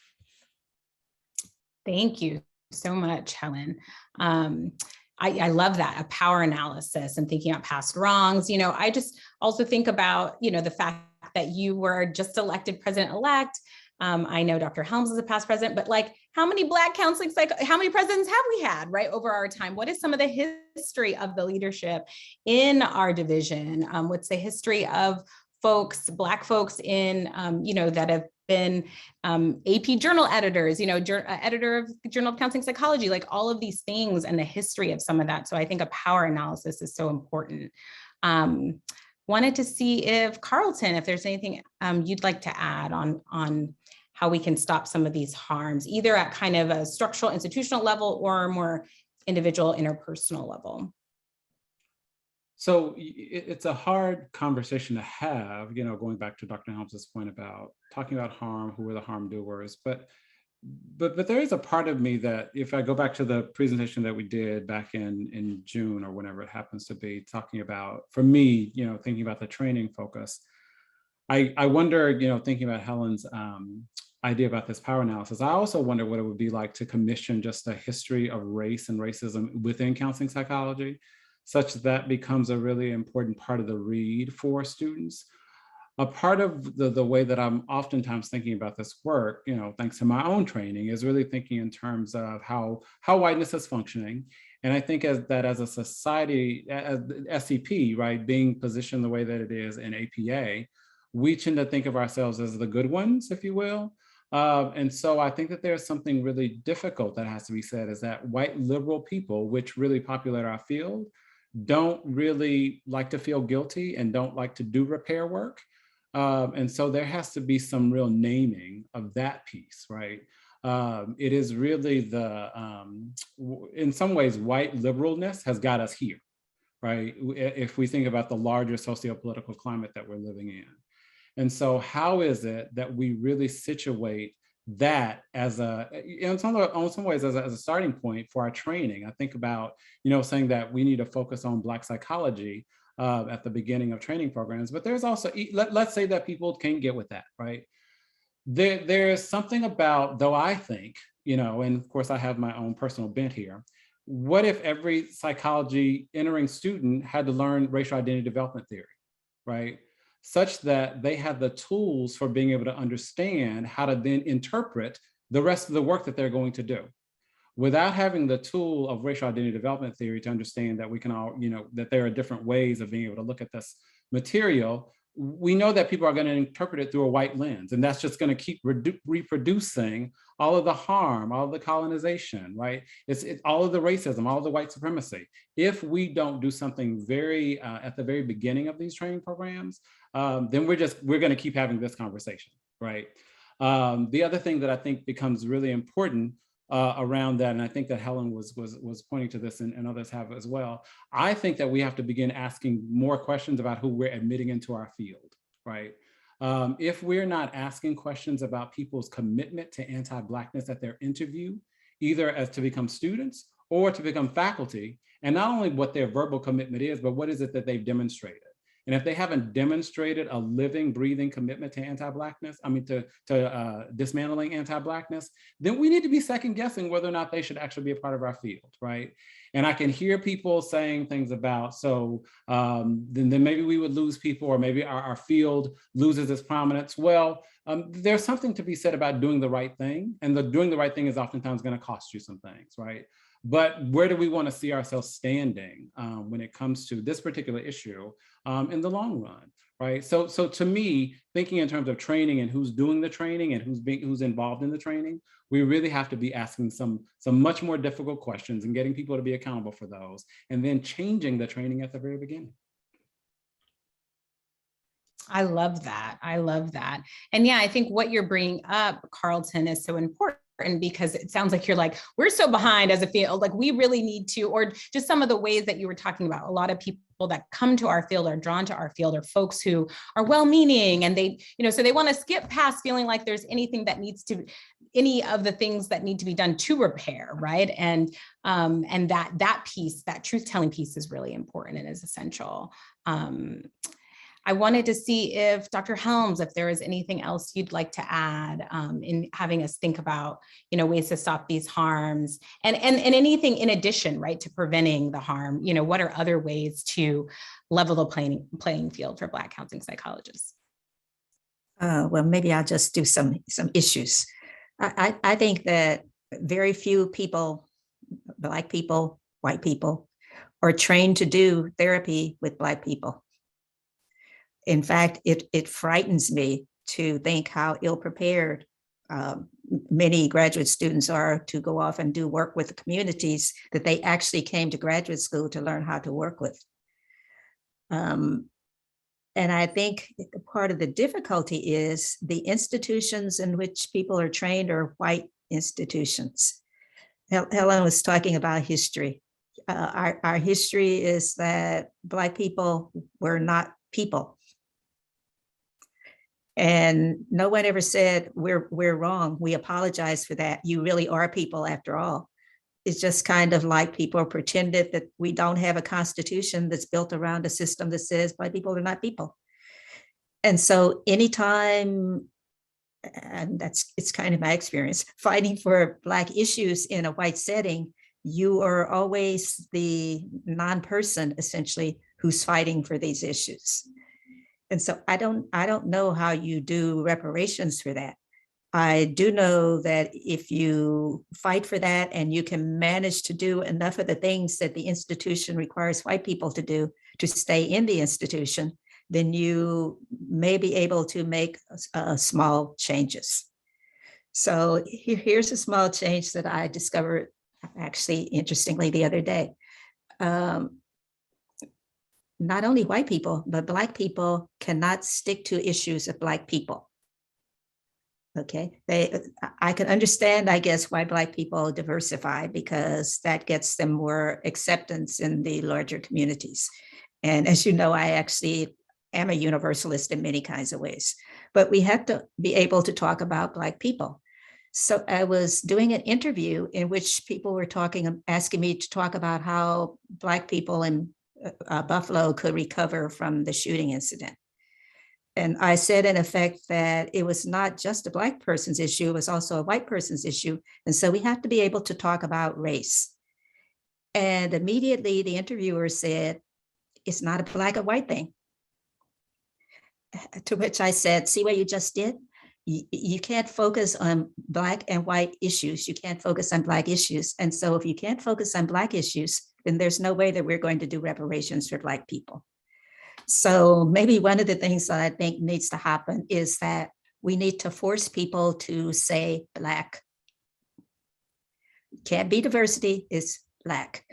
Thank you so much, Helen. I love that, a power analysis and thinking about past wrongs. I just also think about, the fact that you were just elected president-elect. I know Dr. Helms is a past president, but how many Black counseling how many presidents have we had, right, over our time? What is some of the history of the leadership in our division? What's the history of Black folks in, that have been AP journal editors, editor of Journal of Counseling Psychology, all of these things and the history of some of that. So I think a power analysis is so important. Wanted to see if Carlton, if there's anything you'd like to add on how we can stop some of these harms, either at kind of a structural institutional level or more individual interpersonal level. So it's a hard conversation to have, going back to Dr. Helms's point about talking about harm, who are the harm doers, but there is a part of me that, if I go back to the presentation that we did back in June or whenever it happens to be, talking about, for me, thinking about the training focus, I wonder, thinking about Helen's idea about this power analysis, I also wonder what it would be like to commission just a history of race and racism within counseling psychology, such that becomes a really important part of the read for students. A part of the way that I'm oftentimes thinking about this work, thanks to my own training, is really thinking in terms of how whiteness is functioning. And I think that as a society, as SCP, right, being positioned the way that it is in APA, we tend to think of ourselves as the good ones, if you will. And so I think that there's something really difficult that has to be said, is that white liberal people, which really populate our field, don't really like to feel guilty and don't like to do repair work. And so there has to be some real naming of that piece, right? It is really in some ways, white liberalness has got us here, right? If we think about the larger sociopolitical climate that we're living in. And so how is it that we really situate that as in some ways as a starting point for our training? I think about, saying that we need to focus on Black psychology at the beginning of training programs, but there's also, let's say that people can't get with that, right? There's something about, though I think, and of course I have my own personal bent here, what if every psychology entering student had to learn racial identity development theory, right? Such that they have the tools for being able to understand how to then interpret the rest of the work that they're going to do. Without having the tool of racial identity development theory to understand that we can all, that there are different ways of being able to look at this material, we know that people are going to interpret it through a white lens, and that's just going to keep reproducing all of the harm, all of the colonization, right? It's all of the racism, all of the white supremacy. If we don't do something very at the very beginning of these training programs, then we're going to keep having this conversation, right? The other thing that I think becomes really important around that, and I think that Helen was pointing to this, and others have as well. I think that we have to begin asking more questions about who we're admitting into our field, right? If we're not asking questions about people's commitment to anti-Blackness at their interview, either as to become students or to become faculty, and not only what their verbal commitment is, but what is it that they've demonstrated. And if they haven't demonstrated a living, breathing commitment to anti-Blackness, to dismantling anti-Blackness, then we need to be second guessing whether or not they should actually be a part of our field, right? And I can hear people saying things about, so then maybe we would lose people, or maybe our field loses its prominence. Well, there's something to be said about doing the right thing, and doing the right thing is oftentimes going to cost you some things, right? But where do we want to see ourselves standing when it comes to this particular issue in the long run, right? So to me, thinking in terms of training and who's doing the training and who's involved in the training, we really have to be asking some much more difficult questions and getting people to be accountable for those, and then changing the training at the very beginning. I love that. I love that. And yeah, I think what you're bringing up, Carlton, is so important, because it sounds like you're like, we're so behind as a field, like we really need to, or just some of the ways that you were talking about. A lot of people that come to our field are drawn to our field are folks who are well-meaning, and they, so they want to skip past feeling like there's anything that needs to, any of the things that need to be done to repair, right? And that piece, that truth-telling piece is really important and is essential. I wanted to see if Dr. Helms, if there is anything else you'd like to add in having us think about, ways to stop these harms, and anything in addition, right, to preventing the harm. What are other ways to level the playing field for Black counseling psychologists? Well, maybe I'll just do some issues. I think that very few people, Black people, white people, are trained to do therapy with Black people. In fact, it frightens me to think how ill-prepared many graduate students are to go off and do work with the communities that they actually came to graduate school to learn how to work with. And I think part of the difficulty is the institutions in which people are trained are white institutions. Helen was talking about history. Our history is that Black people were not people. And no one ever said, we're wrong. We apologize for that. You really are people after all. It's just kind of like people pretended that we don't have a constitution that's built around a system that says white people are not people. And so anytime, and it's kind of my experience, fighting for Black issues in a white setting, you are always the non-person essentially who's fighting for these issues. And so I don't know how you do reparations for that. I do know that if you fight for that and you can manage to do enough of the things that the institution requires white people to do to stay in the institution, then you may be able to make small changes. So here's a small change that I discovered actually interestingly the other day. Not only white people, but Black people cannot stick to issues of Black people. Okay, I can understand, I guess, why Black people diversify, because that gets them more acceptance in the larger communities. And as you know, I actually am a universalist in many kinds of ways, but we have to be able to talk about Black people. So I was doing an interview in which people were asking me to talk about how Black people in Buffalo could recover from the shooting incident. And I said, in effect, that it was not just a Black person's issue, it was also a white person's issue. And so we have to be able to talk about race. And immediately the interviewer said, it's not a Black or white thing. To which I said, see what you just did? You can't focus on Black and white issues. You can't focus on Black issues. And so if you can't focus on Black issues, then there's no way that we're going to do reparations for Black people. So maybe one of the things that I think needs to happen is that we need to force people to say Black. Can't be diversity, it's Black.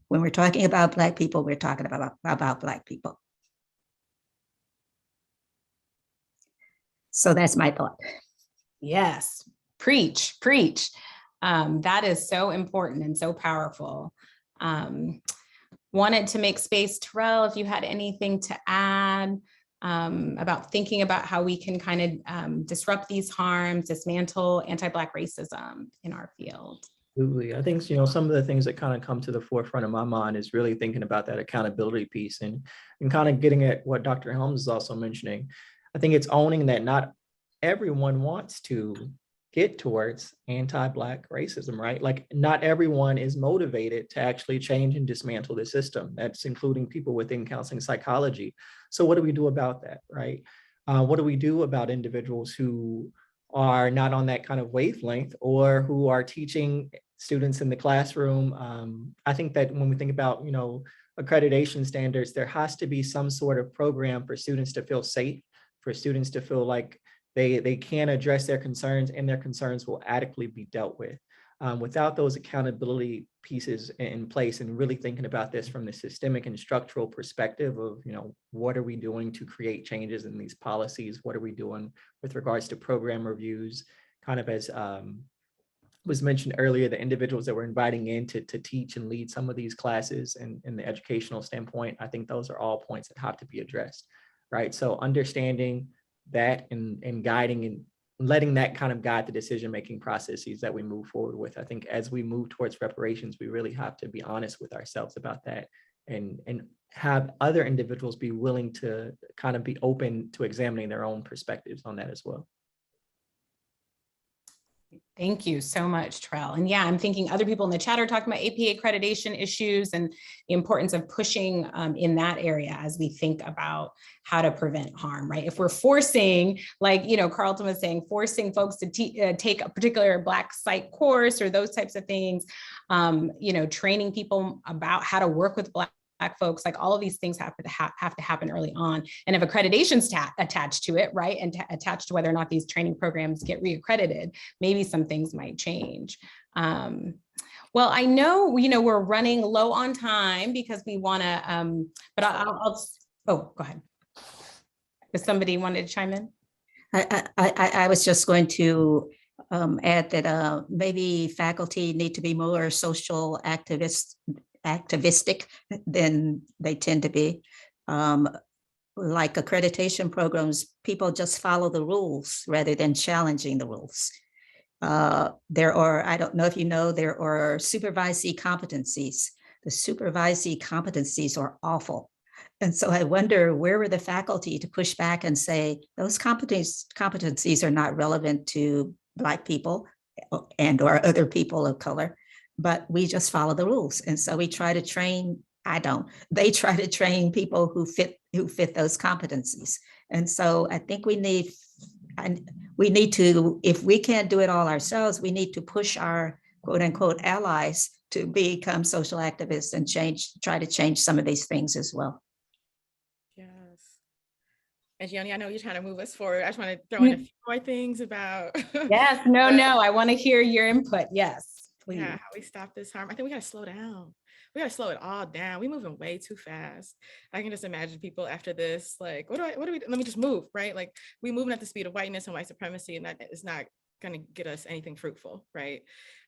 When we're talking about Black people, we're talking about Black people. So that's my thought. Yes, preach, preach. That is so important and so powerful. Wanted to make space, Terrell, if you had anything to add about thinking about how we can kind of disrupt these harms, dismantle anti-Black racism in our field. Absolutely. I think, you know, some of the things that kind of come to the forefront of my mind is really thinking about that accountability piece and kind of getting at what Dr. Helms is also mentioning. I think it's owning that not everyone wants to get towards anti-Black racism, right? Like not everyone is motivated to actually change and dismantle the system. That's including people within counseling psychology. So what do we do about that, right? What do we do about individuals who are not on that kind of wavelength or who are teaching students in the classroom? I think that when we think about, you know, accreditation standards, there has to be some sort of program for students to feel safe, for students to feel like they can address their concerns and their concerns will adequately be dealt with. Without those accountability pieces in place and really thinking about this from the systemic and structural perspective of, you know, what are we doing to create changes in these policies? What are we doing with regards to program reviews? Kind of as was mentioned earlier, the individuals that we're inviting in to teach and lead some of these classes and in the educational standpoint, I think those are all points that have to be addressed, right? So understanding that and guiding and letting that kind of guide the decision-making processes that we move forward with. I think as we move towards reparations, we really have to be honest with ourselves about that and have other individuals be willing to kind of be open to examining their own perspectives on that as well. Thank you so much, Terrell. And yeah, I'm thinking other people in the chat are talking about APA accreditation issues and the importance of pushing in that area as we think about how to prevent harm, right? If we're forcing, like, you know, Carlton was saying, forcing folks to take a particular Black psych course or those types of things, you know, training people about how to work with Black folks, like all of these things have to happen early on. And if accreditation's attached to it, right, and attached to whether or not these training programs get reaccredited, maybe some things might change. Well, I know, you know, we're running low on time because we want to, but oh, go ahead. Does somebody wanted to chime in? I was just going to add that maybe faculty need to be more social activistic than they tend to be. Like accreditation programs, people just follow the rules rather than challenging the rules. There are, I don't know if you know, there are supervisee competencies. The supervisee competencies are awful. And so I wonder, where were the faculty to push back and say, those competencies are not relevant to Black people and or other people of color, but we just follow the rules. And so we try to train, they try to train people who fit those competencies. And so I think we need to, if we can't do it all ourselves, we need to push our quote unquote allies to become social activists and try to change some of these things as well. Yes. And Gianni, I know you're trying to move us forward. I just want to throw in a few more things about. Yes, no, I want to hear your input. Yes, please. Yeah, how we stop this harm. I think we got to slow down. We got to slow it all down. We're moving way too fast. I can just imagine people after this, like, what do we, let me just move, right? Like, we moving at the speed of whiteness and white supremacy, and that is not going to get us anything fruitful, right?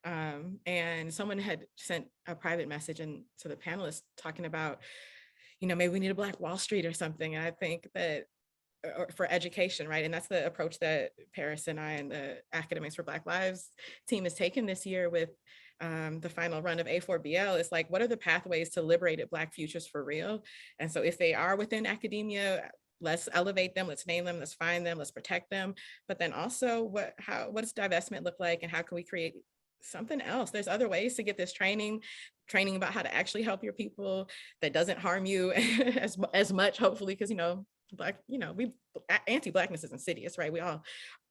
And someone had sent a private message to the panelists talking about, you know, maybe we need a Black Wall Street or something. And I think that for education, right? And that's the approach that Paris and I and the Academics for Black Lives team has taken this year with the final run of A4BL. Is like, what are the pathways to liberated Black futures for real? And so if they are within academia, let's elevate them, let's name them, let's find them, let's protect them. But then also, what does divestment look like, and how can we create something else? There's other ways to get this training about how to actually help your people that doesn't harm you as much, hopefully, because, you know, anti-Blackness is insidious, right? We all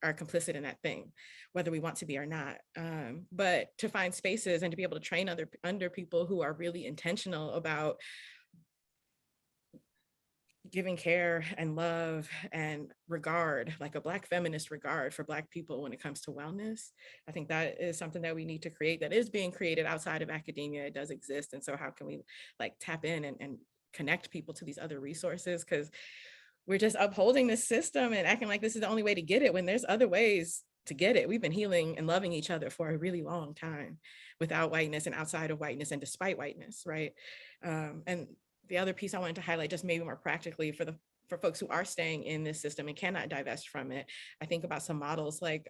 are complicit in that thing, whether we want to be or not. But to find spaces and to be able to train under people who are really intentional about giving care and love and regard, like a Black feminist regard for Black people when it comes to wellness. I think that is something that we need to create, that is being created outside of academia. It does exist. And so how can we like tap in and connect people to these other resources? Because we're just upholding this system and acting like this is the only way to get it when there's other ways to get it. We've been healing and loving each other for a really long time without whiteness and outside of whiteness and despite whiteness, right? And the other piece I wanted to highlight, just maybe more practically for folks who are staying in this system and cannot divest from it, I think about some models like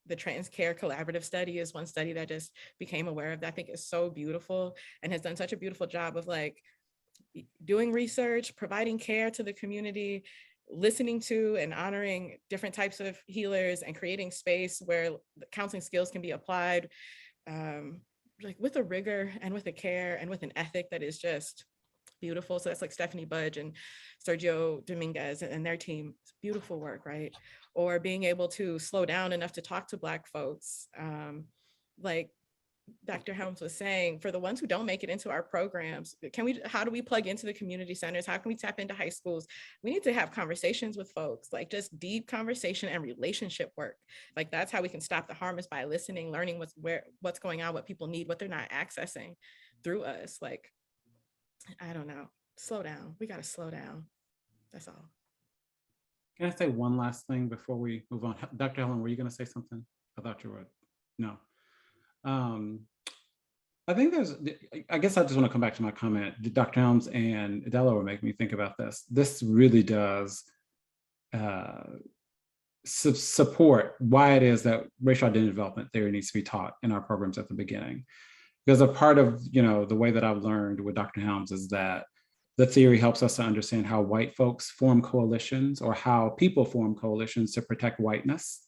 the Trans Care Collaborative Study is one study that I just became aware of that I think is so beautiful and has done such a beautiful job of like doing research, providing care to the community, listening to and honoring different types of healers, and creating space where counseling skills can be applied like with a rigor and with a care and with an ethic that is just beautiful. So that's like Stephanie Budge and Sergio Dominguez and their team. It's beautiful work, right? Or being able to slow down enough to talk to Black folks. Like Dr. Helms was saying, for the ones who don't make it into our programs, how do we plug into the community centers? How can we tap into high schools? We need to have conversations with folks, like just deep conversation and relationship work. Like that's how we can stop the harm, is by listening, learning what's going on, what people need, what they're not accessing through us. Like, I don't know, slow down. We got to slow down. That's all. Can I say one last thing before we move on? Dr. Helen, were you going to say something? I thought you were. No. I think I guess I just want to come back to my comment. Dr. Helms and Adela were making me think about this. This really does support why it is that racial identity development theory needs to be taught in our programs at the beginning. Because a part of, the way that I've learned with Dr. Helms is that the theory helps us to understand how white folks form coalitions, or how people form coalitions to protect whiteness.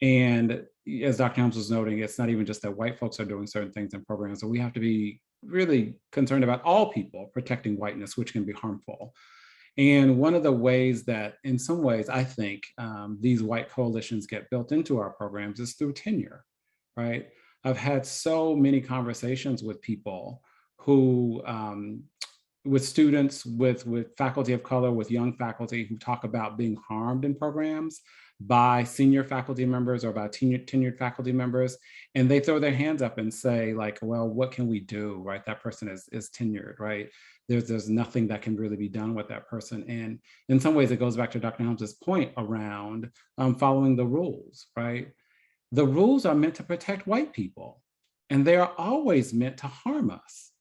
And as Dr. Helms was noting, it's not even just that white folks are doing certain things in programs, so we have to be really concerned about all people protecting whiteness, which can be harmful. And one of the ways that, in some ways, I think these white coalitions get built into our programs is through tenure, right? I've had so many conversations with people who, with students, with faculty of color, with young faculty who talk about being harmed in programs by senior faculty members or by tenured faculty members, and they throw their hands up and say, like, well, what can we do, right? That person is tenured, right? There's nothing that can really be done with that person. And in some ways, it goes back to Dr. Helms's point around following the rules, right? The rules are meant to protect white people, and they are always meant to harm us.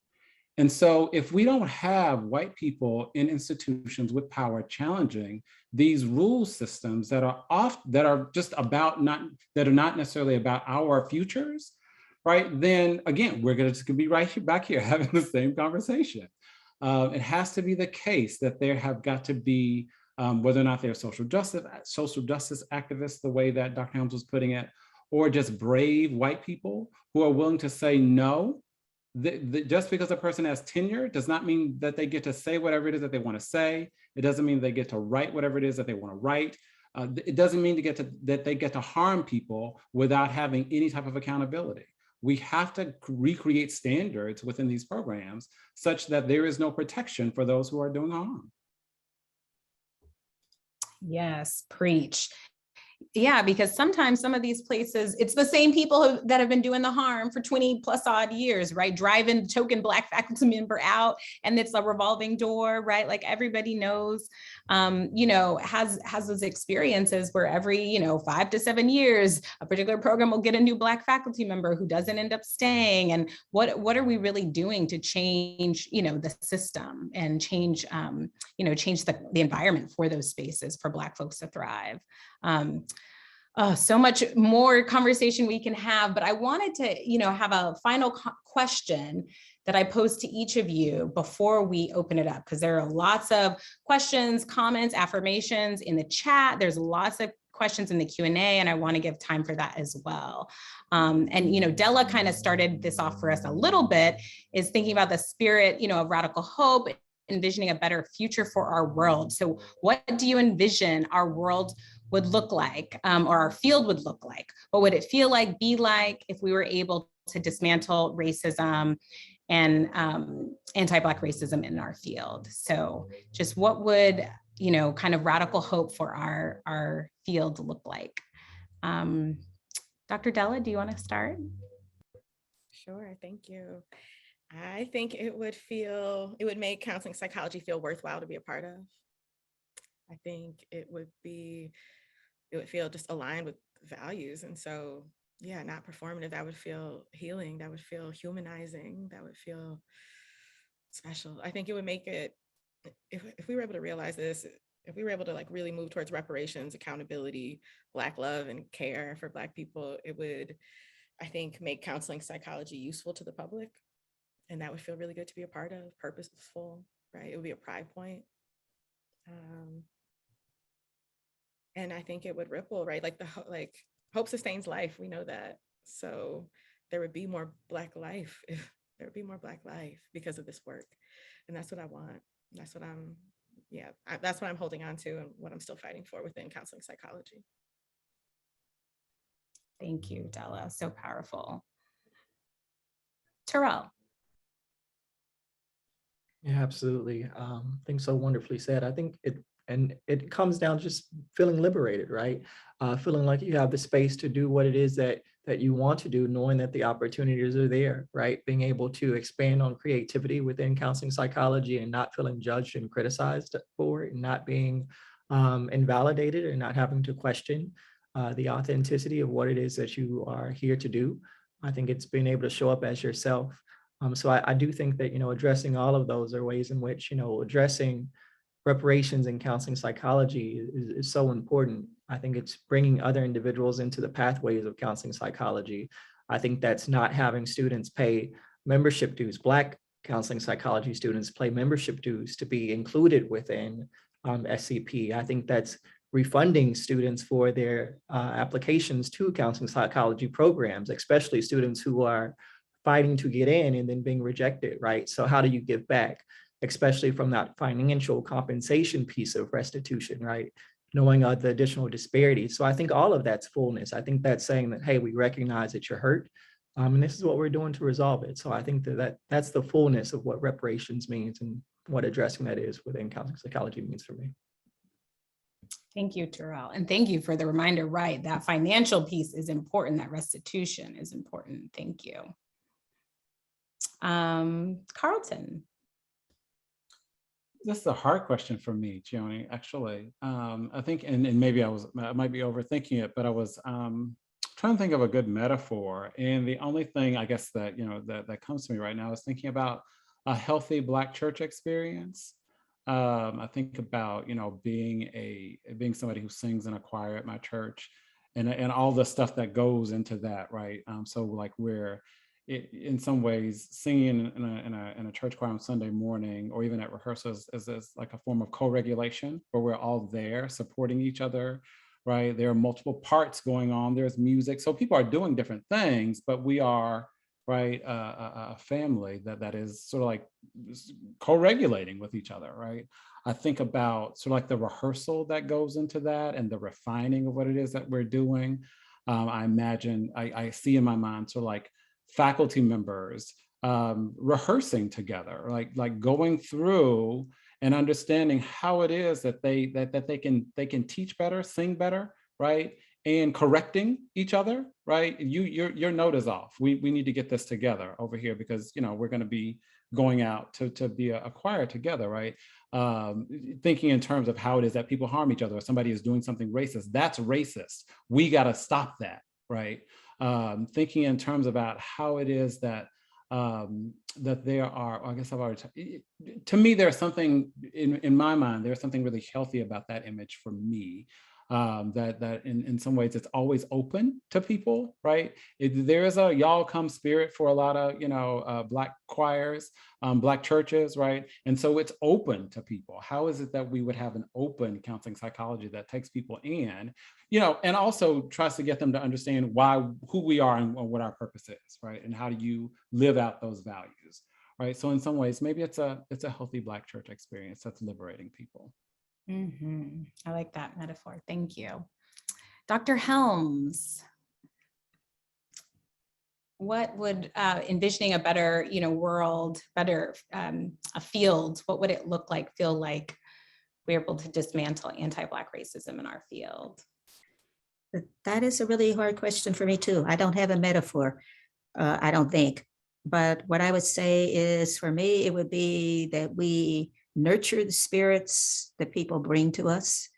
And so if we don't have white people in institutions with power challenging these rule systems that are not necessarily about our futures, right? Then again, we're going to be right back here having the same conversation. It has to be the case that there have got to be, whether or not they're social justice activists, the way that Dr. Helms was putting it, or just brave white people who are willing to say no. Just because a person has tenure does not mean that they get to say whatever it is that they want to say. It doesn't mean they get to write whatever it is that they want to write. It doesn't mean that they get to harm people without having any type of accountability. We have to recreate standards within these programs such that there is no protection for those who are doing harm. Yes, preach. Yeah, because sometimes some of these places, it's the same people that have been doing the harm for 20 plus odd years, right? Driving, choking Black faculty member out, and it's a revolving door, right? Like everybody knows, has those experiences where every, 5 to 7 years, a particular program will get a new Black faculty member who doesn't end up staying. And what are we really doing to change, the system and change, change the environment for those spaces for Black folks to thrive? So much more conversation we can have, but I wanted to, have a final question that I pose to each of you before we open it up, because there are lots of questions, comments, affirmations in the chat. There's lots of questions in the Q&A, and I want to give time for that as well. And Della kind of started this off for us a little bit, is thinking about the spirit, of radical hope, envisioning a better future for our world. So what do you envision our world would look like, or our field would look like? What would it feel like, be like, if we were able to dismantle racism and anti-Black racism in our field? So just what would kind of radical hope for our field look like? Dr. Della, do you want to start? Sure, thank you. I think it would make counseling psychology feel worthwhile to be a part of. I think it would feel just aligned with values. And so, yeah, not performative, that would feel healing, that would feel humanizing, that would feel special. I think it would make it, if we were able to realize this, if we were able to like really move towards reparations, accountability, Black love and care for Black people, it would, I think, make counseling psychology useful to the public. And that would feel really good to be a part of, purposeful, right? It would be a pride point. And I think it would ripple, right? Like hope sustains life. We know that. So there would be more Black life if there would be more Black life because of this work. And that's what I want. That's what that's what I'm holding on to and what I'm still fighting for within counseling psychology. Thank you, Della. So powerful. Terrell. Yeah, absolutely. I think so wonderfully said. I think it comes down to just feeling liberated, right? Feeling like you have the space to do what it is that you want to do, knowing that the opportunities are there, right? Being able to expand on creativity within counseling psychology and not feeling judged and criticized for it, and not being invalidated and not having to question the authenticity of what it is that you are here to do. I think it's being able to show up as yourself. So I do think that, addressing all of those are ways in which, addressing reparations in counseling psychology is so important. I think it's bringing other individuals into the pathways of counseling psychology. I think that's not having students pay membership dues. Black counseling psychology students pay membership dues to be included within SCP. I think that's refunding students for their applications to counseling psychology programs, especially students who are fighting to get in and then being rejected, right? So how do you give back, especially from that financial compensation piece of restitution, right? Knowing the additional disparities. So I think all of that's fullness. I think that's saying that, hey, we recognize that you're hurt, and this is what we're doing to resolve it. So I think that's the fullness of what reparations means and what addressing that is within counseling psychology means for me. Thank you, Terrell. And thank you for the reminder, right? That financial piece is important, that restitution is important. Thank you. Carlton. This is a hard question for me, Gioni, actually. I think, and maybe I might be overthinking it, but I was trying to think of a good metaphor. And the only thing I guess that, that comes to me right now is thinking about a healthy Black church experience. I think about, being somebody who sings in a choir at my church and all the stuff that goes into that, right? So like in some ways, singing in a church choir on Sunday morning, or even at rehearsals, is like a form of co-regulation, where we're all there supporting each other, right? There are multiple parts going on. There's music, so people are doing different things, but we are, right, a family that is sort of like co-regulating with each other, right? I think about sort of like the rehearsal that goes into that and the refining of what it is that we're doing. I imagine, I see in my mind sort of like faculty members rehearsing together, like going through and understanding how it is that they can teach better, sing better, right? And correcting each other, right? Your note is off. We need to get this together over here, because we're going to be going out to be a choir together, right? Thinking in terms of how it is that people harm each other, or somebody is doing something racist. That's racist. We got to stop that, right? Thinking in terms about how it is that that there are, I guess I've already, to me, there's something in my mind, there's something really healthy about that image for me. That in some ways it's always open to people, right? There is a y'all come spirit for a lot of Black choirs, Black churches, right? And so it's open to people. How is it that we would have an open counseling psychology that takes people in, and also tries to get them to understand who we are and what our purpose is, right? And how do you live out those values, right? So in some ways, maybe it's a healthy Black church experience that's liberating people. Mm-hmm. I like that metaphor. Thank you. Dr. Helms, what would envisioning a better, world, better a field, what would it look like, feel like we're able to dismantle anti-Black racism in our field? But that is a really hard question for me too. I don't have a metaphor, I don't think. But what I would say is, for me, it would be that we nurture the spirits that people bring to us.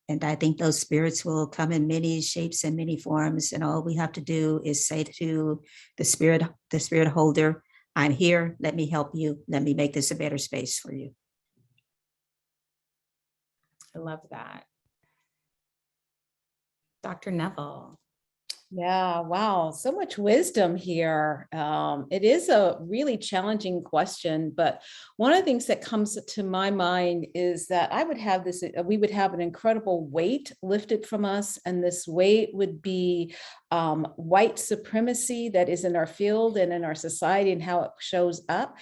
And I think those spirits will come in many shapes and many forms. And all we have to do is say to the spirit holder, I'm here, let me help you. Let me make this a better space for you. I love that. Dr. Neville. Yeah, wow, so much wisdom here. It is a really challenging question, but one of the things that comes to my mind is that we would have an incredible weight lifted from us, and this weight would be white supremacy that is in our field and in our society and how it shows up.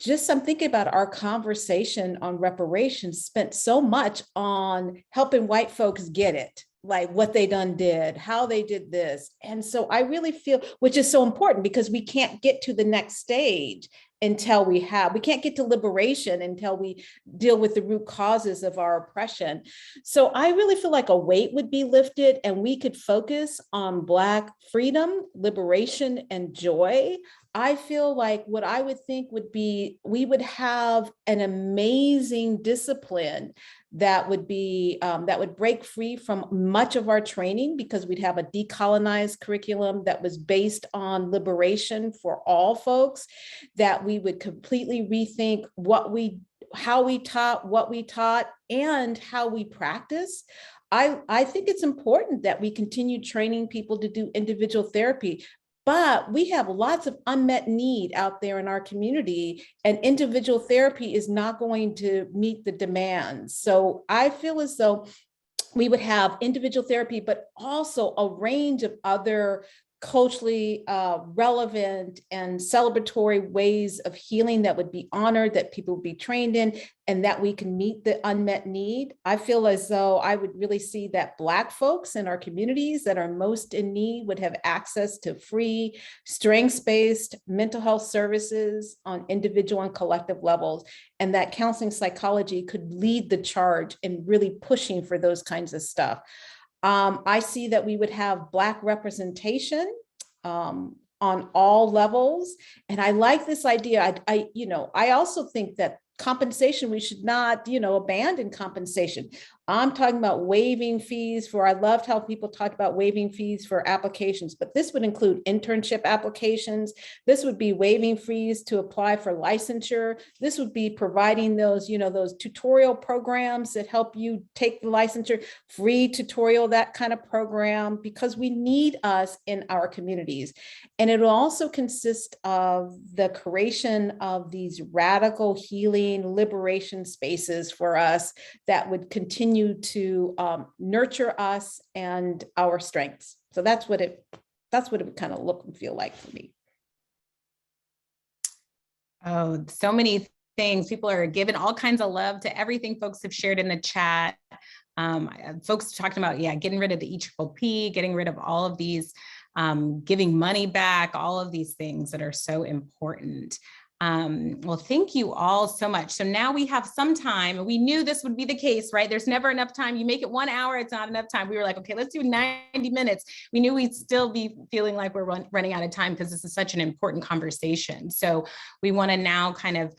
Just I'm thinking about our conversation on reparations spent so much on helping white folks get it, like what they done did, how they did this. And so I really feel, which is so important, because we can't get to the next stage until we can't get to liberation until we deal with the root causes of our oppression. So I really feel like a weight would be lifted and we could focus on Black freedom, liberation, and joy. I feel like what I would think would be, we would have an amazing discipline that would be, that would break free from much of our training, because we'd have a decolonized curriculum that was based on liberation for all folks, that we would completely rethink how we taught, what we taught, and how we practice. I think it's important that we continue training people to do individual therapy. But we have lots of unmet need out there in our community, and individual therapy is not going to meet the demands. So I feel as though we would have individual therapy, but also a range of other culturally relevant and celebratory ways of healing that would be honored, that people would be trained in, and that we can meet the unmet need. I feel as though I would really see that Black folks in our communities that are most in need would have access to free, strengths-based mental health services on individual and collective levels, and that counseling psychology could lead the charge in really pushing for those kinds of stuff. I see that we would have Black representation on all levels. And I like this idea. I also think that compensation, we should not, abandon compensation. I'm talking about waiving fees for, I loved how people talked about waiving fees for applications, but this would include internship applications. This would be waiving fees to apply for licensure. This would be providing those, those tutorial programs that help you take the licensure, free tutorial, that kind of program, because we need us in our communities. And it will also consist of the creation of these radical healing, liberation spaces for us that would continue to nurture us and our strengths. So that's what it would kind of look and feel like for me. Oh, so many things. People are giving all kinds of love to everything folks have shared in the chat. Folks talking about, getting rid of the EPPP, getting rid of all of these, giving money back, all of these things that are so important. Well, thank you all so much. So now we have some time. We knew this would be the case, right? There's never enough time. You make it 1 hour, it's not enough time. We were like, okay, let's do 90 minutes. We knew we'd still be feeling like we're running out of time because this is such an important conversation. So we want to now kind of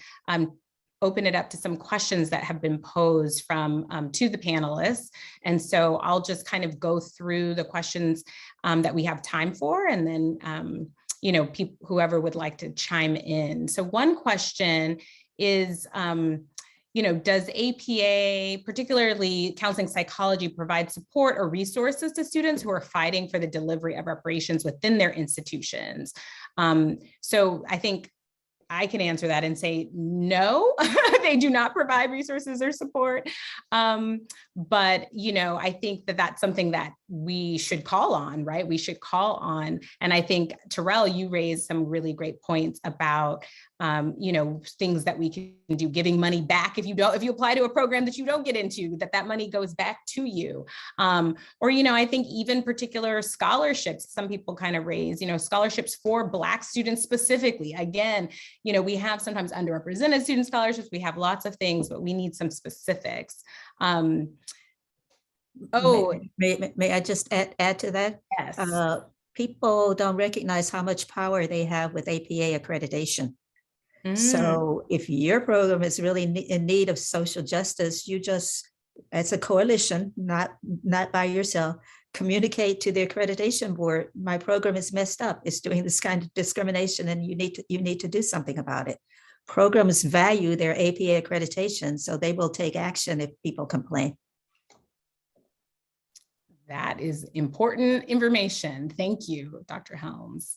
open it up to some questions that have been posed from to the panelists. And so I'll just kind of go through the questions that we have time for, and then whoever would like to chime in. So one question is, does APA, particularly counseling psychology, provide support or resources to students who are fighting for the delivery of reparations within their institutions? So I think I can answer that and say, no, they do not provide resources or support. But, I think that that's something that we should call on, right? We should call on. And I think, Terrell, you raised some really great points about, things that we can do, giving money back if you apply to a program that you don't get into, that money goes back to you. Or, I think even particular scholarships, some people kind of raise, scholarships for Black students specifically. Again, we have sometimes underrepresented student scholarships, we have lots of things, but we need some specifics. May I just add to that? Yes. People don't recognize how much power they have with APA accreditation. So if your program is really in need of social justice, you just, as a coalition, not by yourself, communicate to the accreditation board, my program is messed up, it's doing this kind of discrimination, and you need to do something about it. Programs value their APA accreditation, so they will take action if people complain. That is important information. Thank you, Dr. Helms.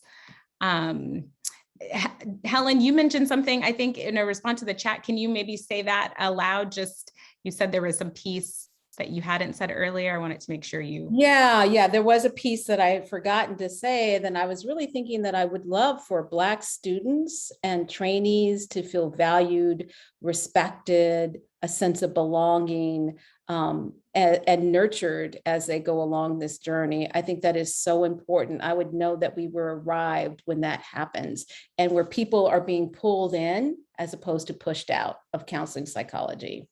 Helen, you mentioned something, I think, in a response to the chat. Can you maybe say that aloud? Just, you said there was some piece that you hadn't said earlier. I wanted to make sure you. Yeah, there was a piece that I had forgotten to say. Then I was really thinking that I would love for Black students and trainees to feel valued, respected, a sense of belonging, and nurtured as they go along this journey. I think that is so important. I would know that we were arrived when that happens, and where people are being pulled in as opposed to pushed out of counseling psychology.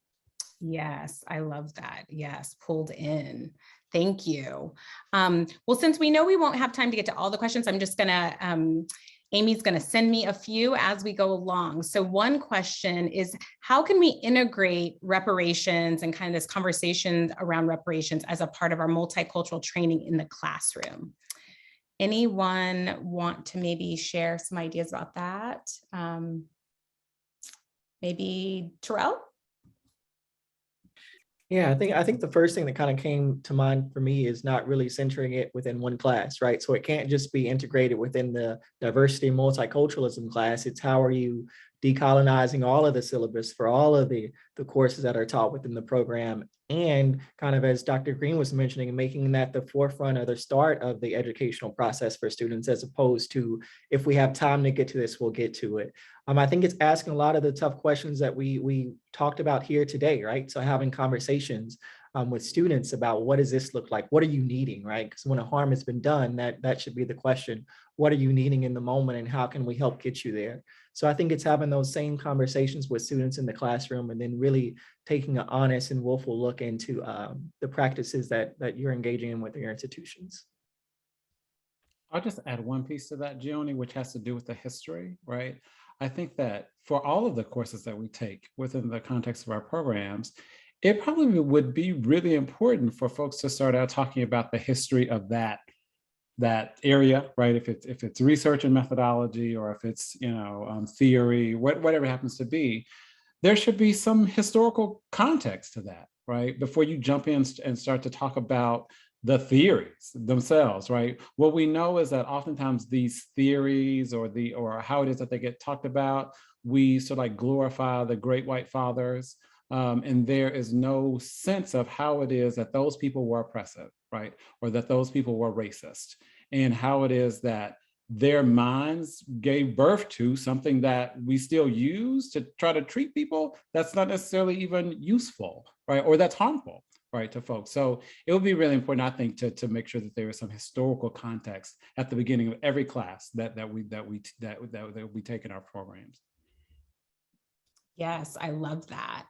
Yes, I love that. Yes, pulled in. Thank you. Well, since we know we won't have time to get to all the questions, I'm just gonna, Amy's gonna send me a few as we go along. So one question is, how can we integrate reparations and kind of this conversation around reparations as a part of our multicultural training in the classroom? Anyone want to maybe share some ideas about that? Maybe Terrell? Yeah, I think the first thing that kind of came to mind for me is not really centering it within one class, right? So it can't just be integrated within the diversity and multiculturalism class. It's how are you decolonizing all of the syllabus for all of the courses that are taught within the program, and kind of, as Dr. Green was mentioning, making that the forefront or the start of the educational process for students, as opposed to, if we have time to get to this, we'll get to it. I think it's asking a lot of the tough questions that we talked about here today, right? So having conversations with students about, what does this look like? What are you needing, right? Because when a harm has been done, that should be the question. What are you needing in the moment, and how can we help get you there? So I think it's having those same conversations with students in the classroom, and then really taking an honest and willful look into the practices that you're engaging in with your institutions. I'll just add one piece to that, Gioni, which has to do with the history, right? I think that for all of the courses that we take within the context of our programs, it probably would be really important for folks to start out talking about the history of that area, right? If it's research and methodology, or if it's theory, whatever it happens to be, there should be some historical context to that, right? Before you jump in and start to talk about the theories themselves, right? What we know is that oftentimes these theories, or how it is that they get talked about, we sort of like glorify the great white fathers, and there is no sense of how it is that those people were oppressive, right? Or that those people were racist, and how it is that their minds gave birth to something that we still use to try to treat people that's not necessarily even useful, right? Or that's harmful, right, to folks. So it would be really important, I think, to make sure that there is some historical context at the beginning of every class that we take in our programs. Yes, I love that.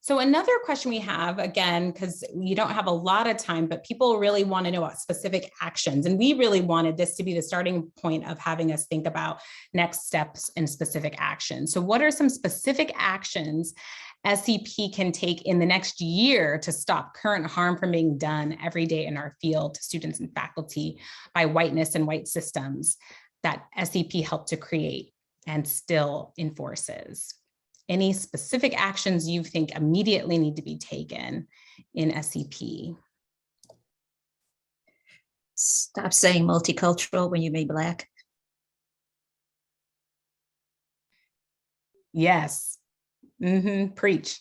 So another question we have, again, because you don't have a lot of time, but people really want to know about specific actions. And we really wanted this to be the starting point of having us think about next steps and specific actions. So what are some specific actions SCP can take in the next year to stop current harm from being done every day in our field to students and faculty by whiteness and white systems that SCP helped to create and still enforces? Any specific actions you think immediately need to be taken in SCP? Stop saying multicultural when you mean Black. Yes. Preach.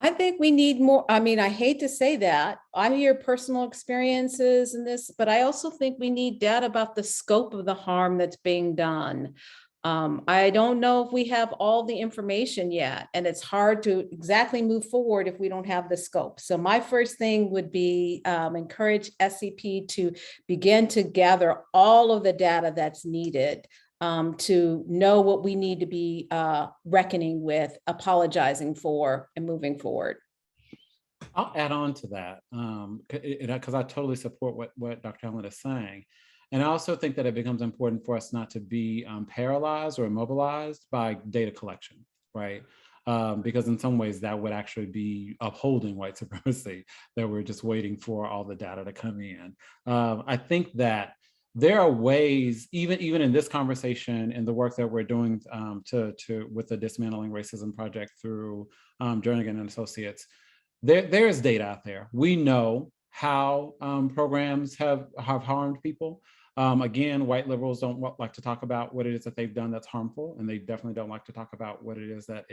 I think we need more. I mean, I hate to say that. I hear personal experiences in this, but I also think we need data about the scope of the harm that's being done. I don't know if we have all the information yet, and it's hard to exactly move forward if we don't have the scope. So my first thing would be encourage SCP to begin to gather all of the data that's needed to know what we need to be reckoning with, apologizing for, and moving forward. I'll add on to that because I totally support what Dr. Helen is saying. And I also think that it becomes important for us not to be paralyzed or immobilized by data collection, right? Because in some ways that would actually be upholding white supremacy, that we're just waiting for all the data to come in. I think that there are ways, even in this conversation and the work that we're doing with the Dismantling Racism Project through Jernigan and Associates, there is data out there. We know how programs have harmed people. Again, white liberals don't like to talk about what it is that they've done that's harmful, and they definitely don't like to talk about what it is that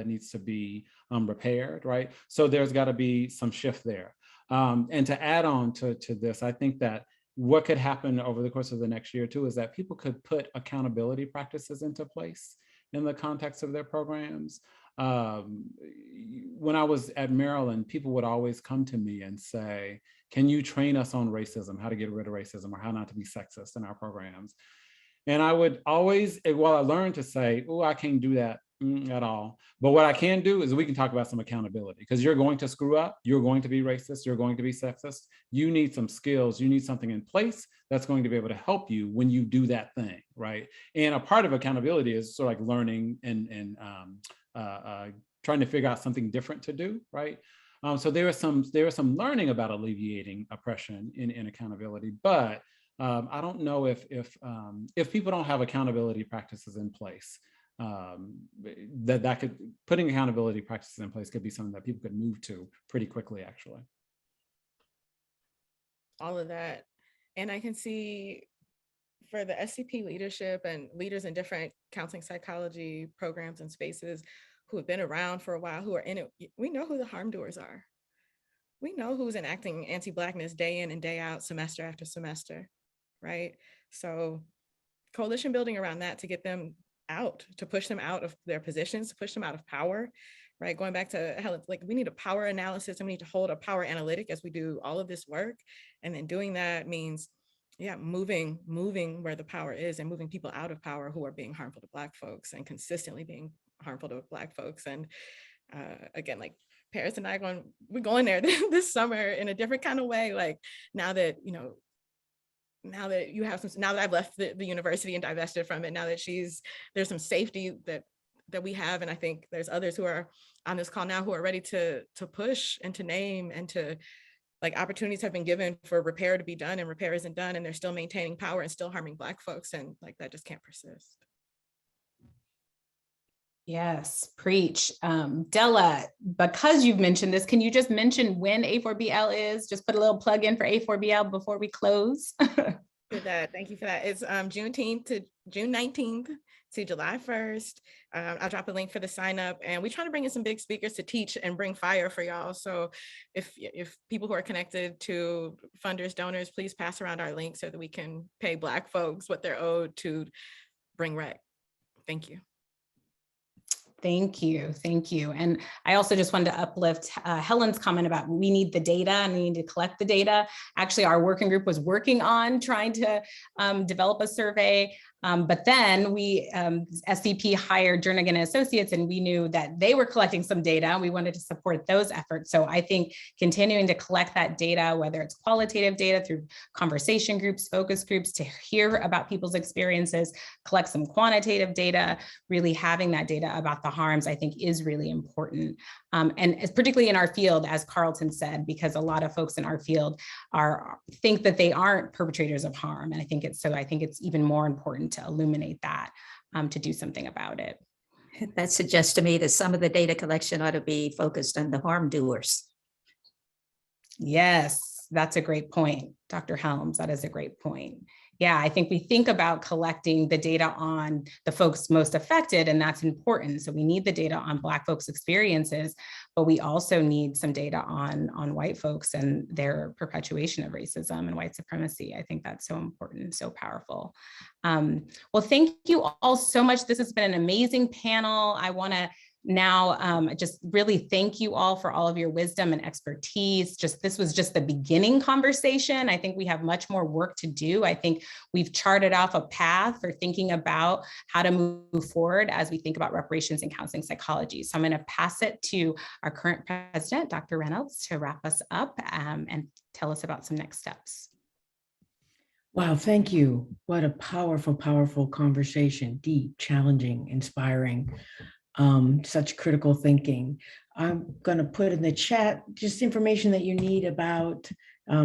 needs to be repaired, right? So there's got to be some shift there. And to add on to this, I think that what could happen over the course of the next year or two is that people could put accountability practices into place in the context of their programs. When I was at Maryland, people would always come to me and say, can you train us on racism, how to get rid of racism or how not to be sexist in our programs? And I would always, well, I learned to say, oh, I can't do that at all. But what I can do is we can talk about some accountability, because you're going to screw up, you're going to be racist, you're going to be sexist. You need some skills, you need something in place that's going to be able to help you when you do that thing, right? And a part of accountability is sort of like learning and trying to figure out something different to do, right? So there is some learning about alleviating oppression in accountability, but I don't know if people don't have accountability practices in place, putting accountability practices in place could be something that people could move to pretty quickly, actually. All of that. And I can see for the SCP leadership and leaders in different counseling psychology programs and spaces who have been around for a while, who are in it, we know who the harm doers are. We know who's enacting anti-Blackness day in and day out, semester after semester, right? So coalition building around that to get them out, to push them out of their positions, to push them out of power, right? Going back to Helen, like we need a power analysis and we need to hold a power analytic as we do all of this work. And then doing that means, yeah, moving where the power is and moving people out of power who are being harmful to Black folks and consistently being harmful to Black folks. And again, like Paris and I we're going there this summer in a different kind of way. Like now that you have now that I've left the university and divested from it, now that there's some safety that we have. And I think there's others who are on this call now who are ready to push and to name and to, like, opportunities have been given for repair to be done and repair isn't done and they're still maintaining power and still harming Black folks. And like, that just can't persist. Yes, preach. Della, because you've mentioned this, can you just mention when A4BL is? Just put a little plug in for A4BL before we close. Thank you for that. It's June 19th to July 1st. I'll drop a link for the sign up, and we try to bring in some big speakers to teach and bring fire for y'all. So if people who are connected to funders, donors, please pass around our link so that we can pay Black folks what they're owed to bring rec. Thank you. Thank you. Thank you. And I also just wanted to uplift Helen's comment about we need the data and we need to collect the data. Actually, our working group was working on trying to develop a survey. But then we, SCP hired Jernigan and Associates, and we knew that they were collecting some data. We wanted to support those efforts. So I think continuing to collect that data, whether it's qualitative data through conversation groups, focus groups, to hear about people's experiences, collect some quantitative data, really having that data about the harms, I think is really important. And particularly in our field, as Carlton said, because a lot of folks in our field think that they aren't perpetrators of harm. And I think it's even more important to illuminate that, to do something about it. That suggests to me that some of the data collection ought to be focused on the harm doers. Yes, that's a great point, Dr. Helms. That is a great point. Yeah, I think we think about collecting the data on the folks most affected, and that's important. So we need the data on Black folks' experiences, but we also need some data on white folks and their perpetuation of racism and white supremacy. I think that's so important and so powerful. Well, thank you all so much. This has been an amazing panel. I want to now just really thank you all for all of your wisdom and expertise. This was just the beginning conversation. I think we have much more work to do. I think we've charted off a path for thinking about how to move forward as we think about reparations and counseling psychology. So I'm going to pass it to our current president, Dr. Reynolds, to wrap us up and tell us about some next steps. Wow, thank you. What a powerful, powerful conversation, deep, challenging, inspiring. Such critical thinking. I'm going to put in the chat just information that you need about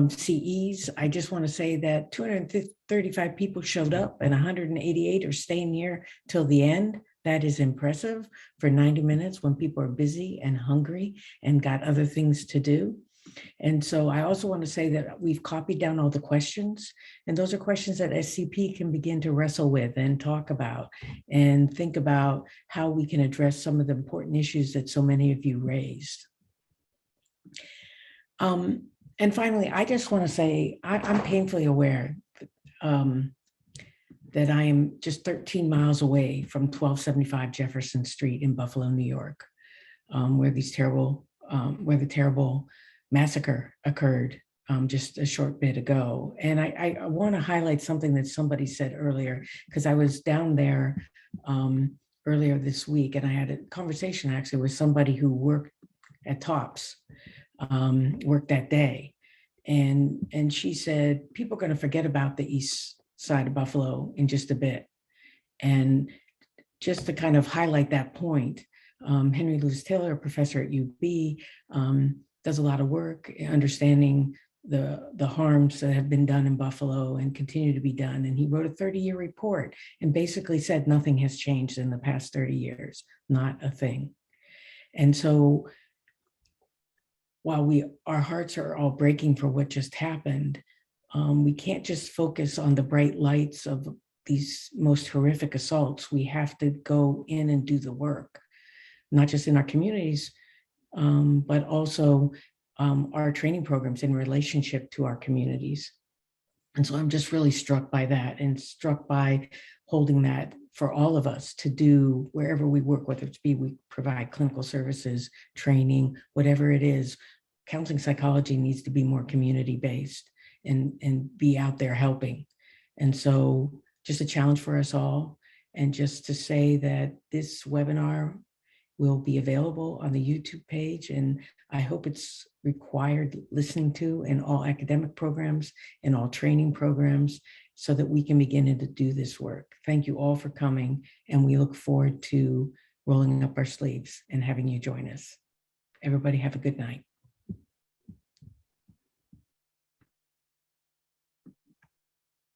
CEs. I just want to say that 235 people showed up and 188 are staying here till the end. That is impressive for 90 minutes when people are busy and hungry and got other things to do. And so I also want to say that we've copied down all the questions, and those are questions that SCP can begin to wrestle with and talk about and think about how we can address some of the important issues that so many of you raised. And finally, I just want to say I'm painfully aware that I am just 13 miles away from 1275 Jefferson Street in Buffalo, New York, where the terrible massacre occurred just a short bit ago. And I want to highlight something that somebody said earlier, because I was down there earlier this week and I had a conversation actually with somebody who worked at TOPS, worked that day. And she said, people are going to forget about the east side of Buffalo in just a bit. And just to kind of highlight that point, Henry Louis Taylor, a professor at UB, does a lot of work understanding the harms that have been done in Buffalo and continue to be done. And he wrote a 30-year report and basically said nothing has changed in the past 30 years, not a thing. And so while our hearts are all breaking for what just happened, we can't just focus on the bright lights of these most horrific assaults. We have to go in and do the work, not just in our communities, but also our training programs in relationship to our communities. And so I'm just really struck by that and struck by holding that for all of us to do wherever we work, whether it's we provide clinical services, training, whatever it is. Counseling psychology needs to be more community-based and be out there helping. And so just a challenge for us all. And just to say that this webinar will be available on the YouTube page, and I hope it's required listening to in all academic programs and all training programs so that we can begin to do this work. Thank you all for coming, and we look forward to rolling up our sleeves and having you join us. Everybody have a good night.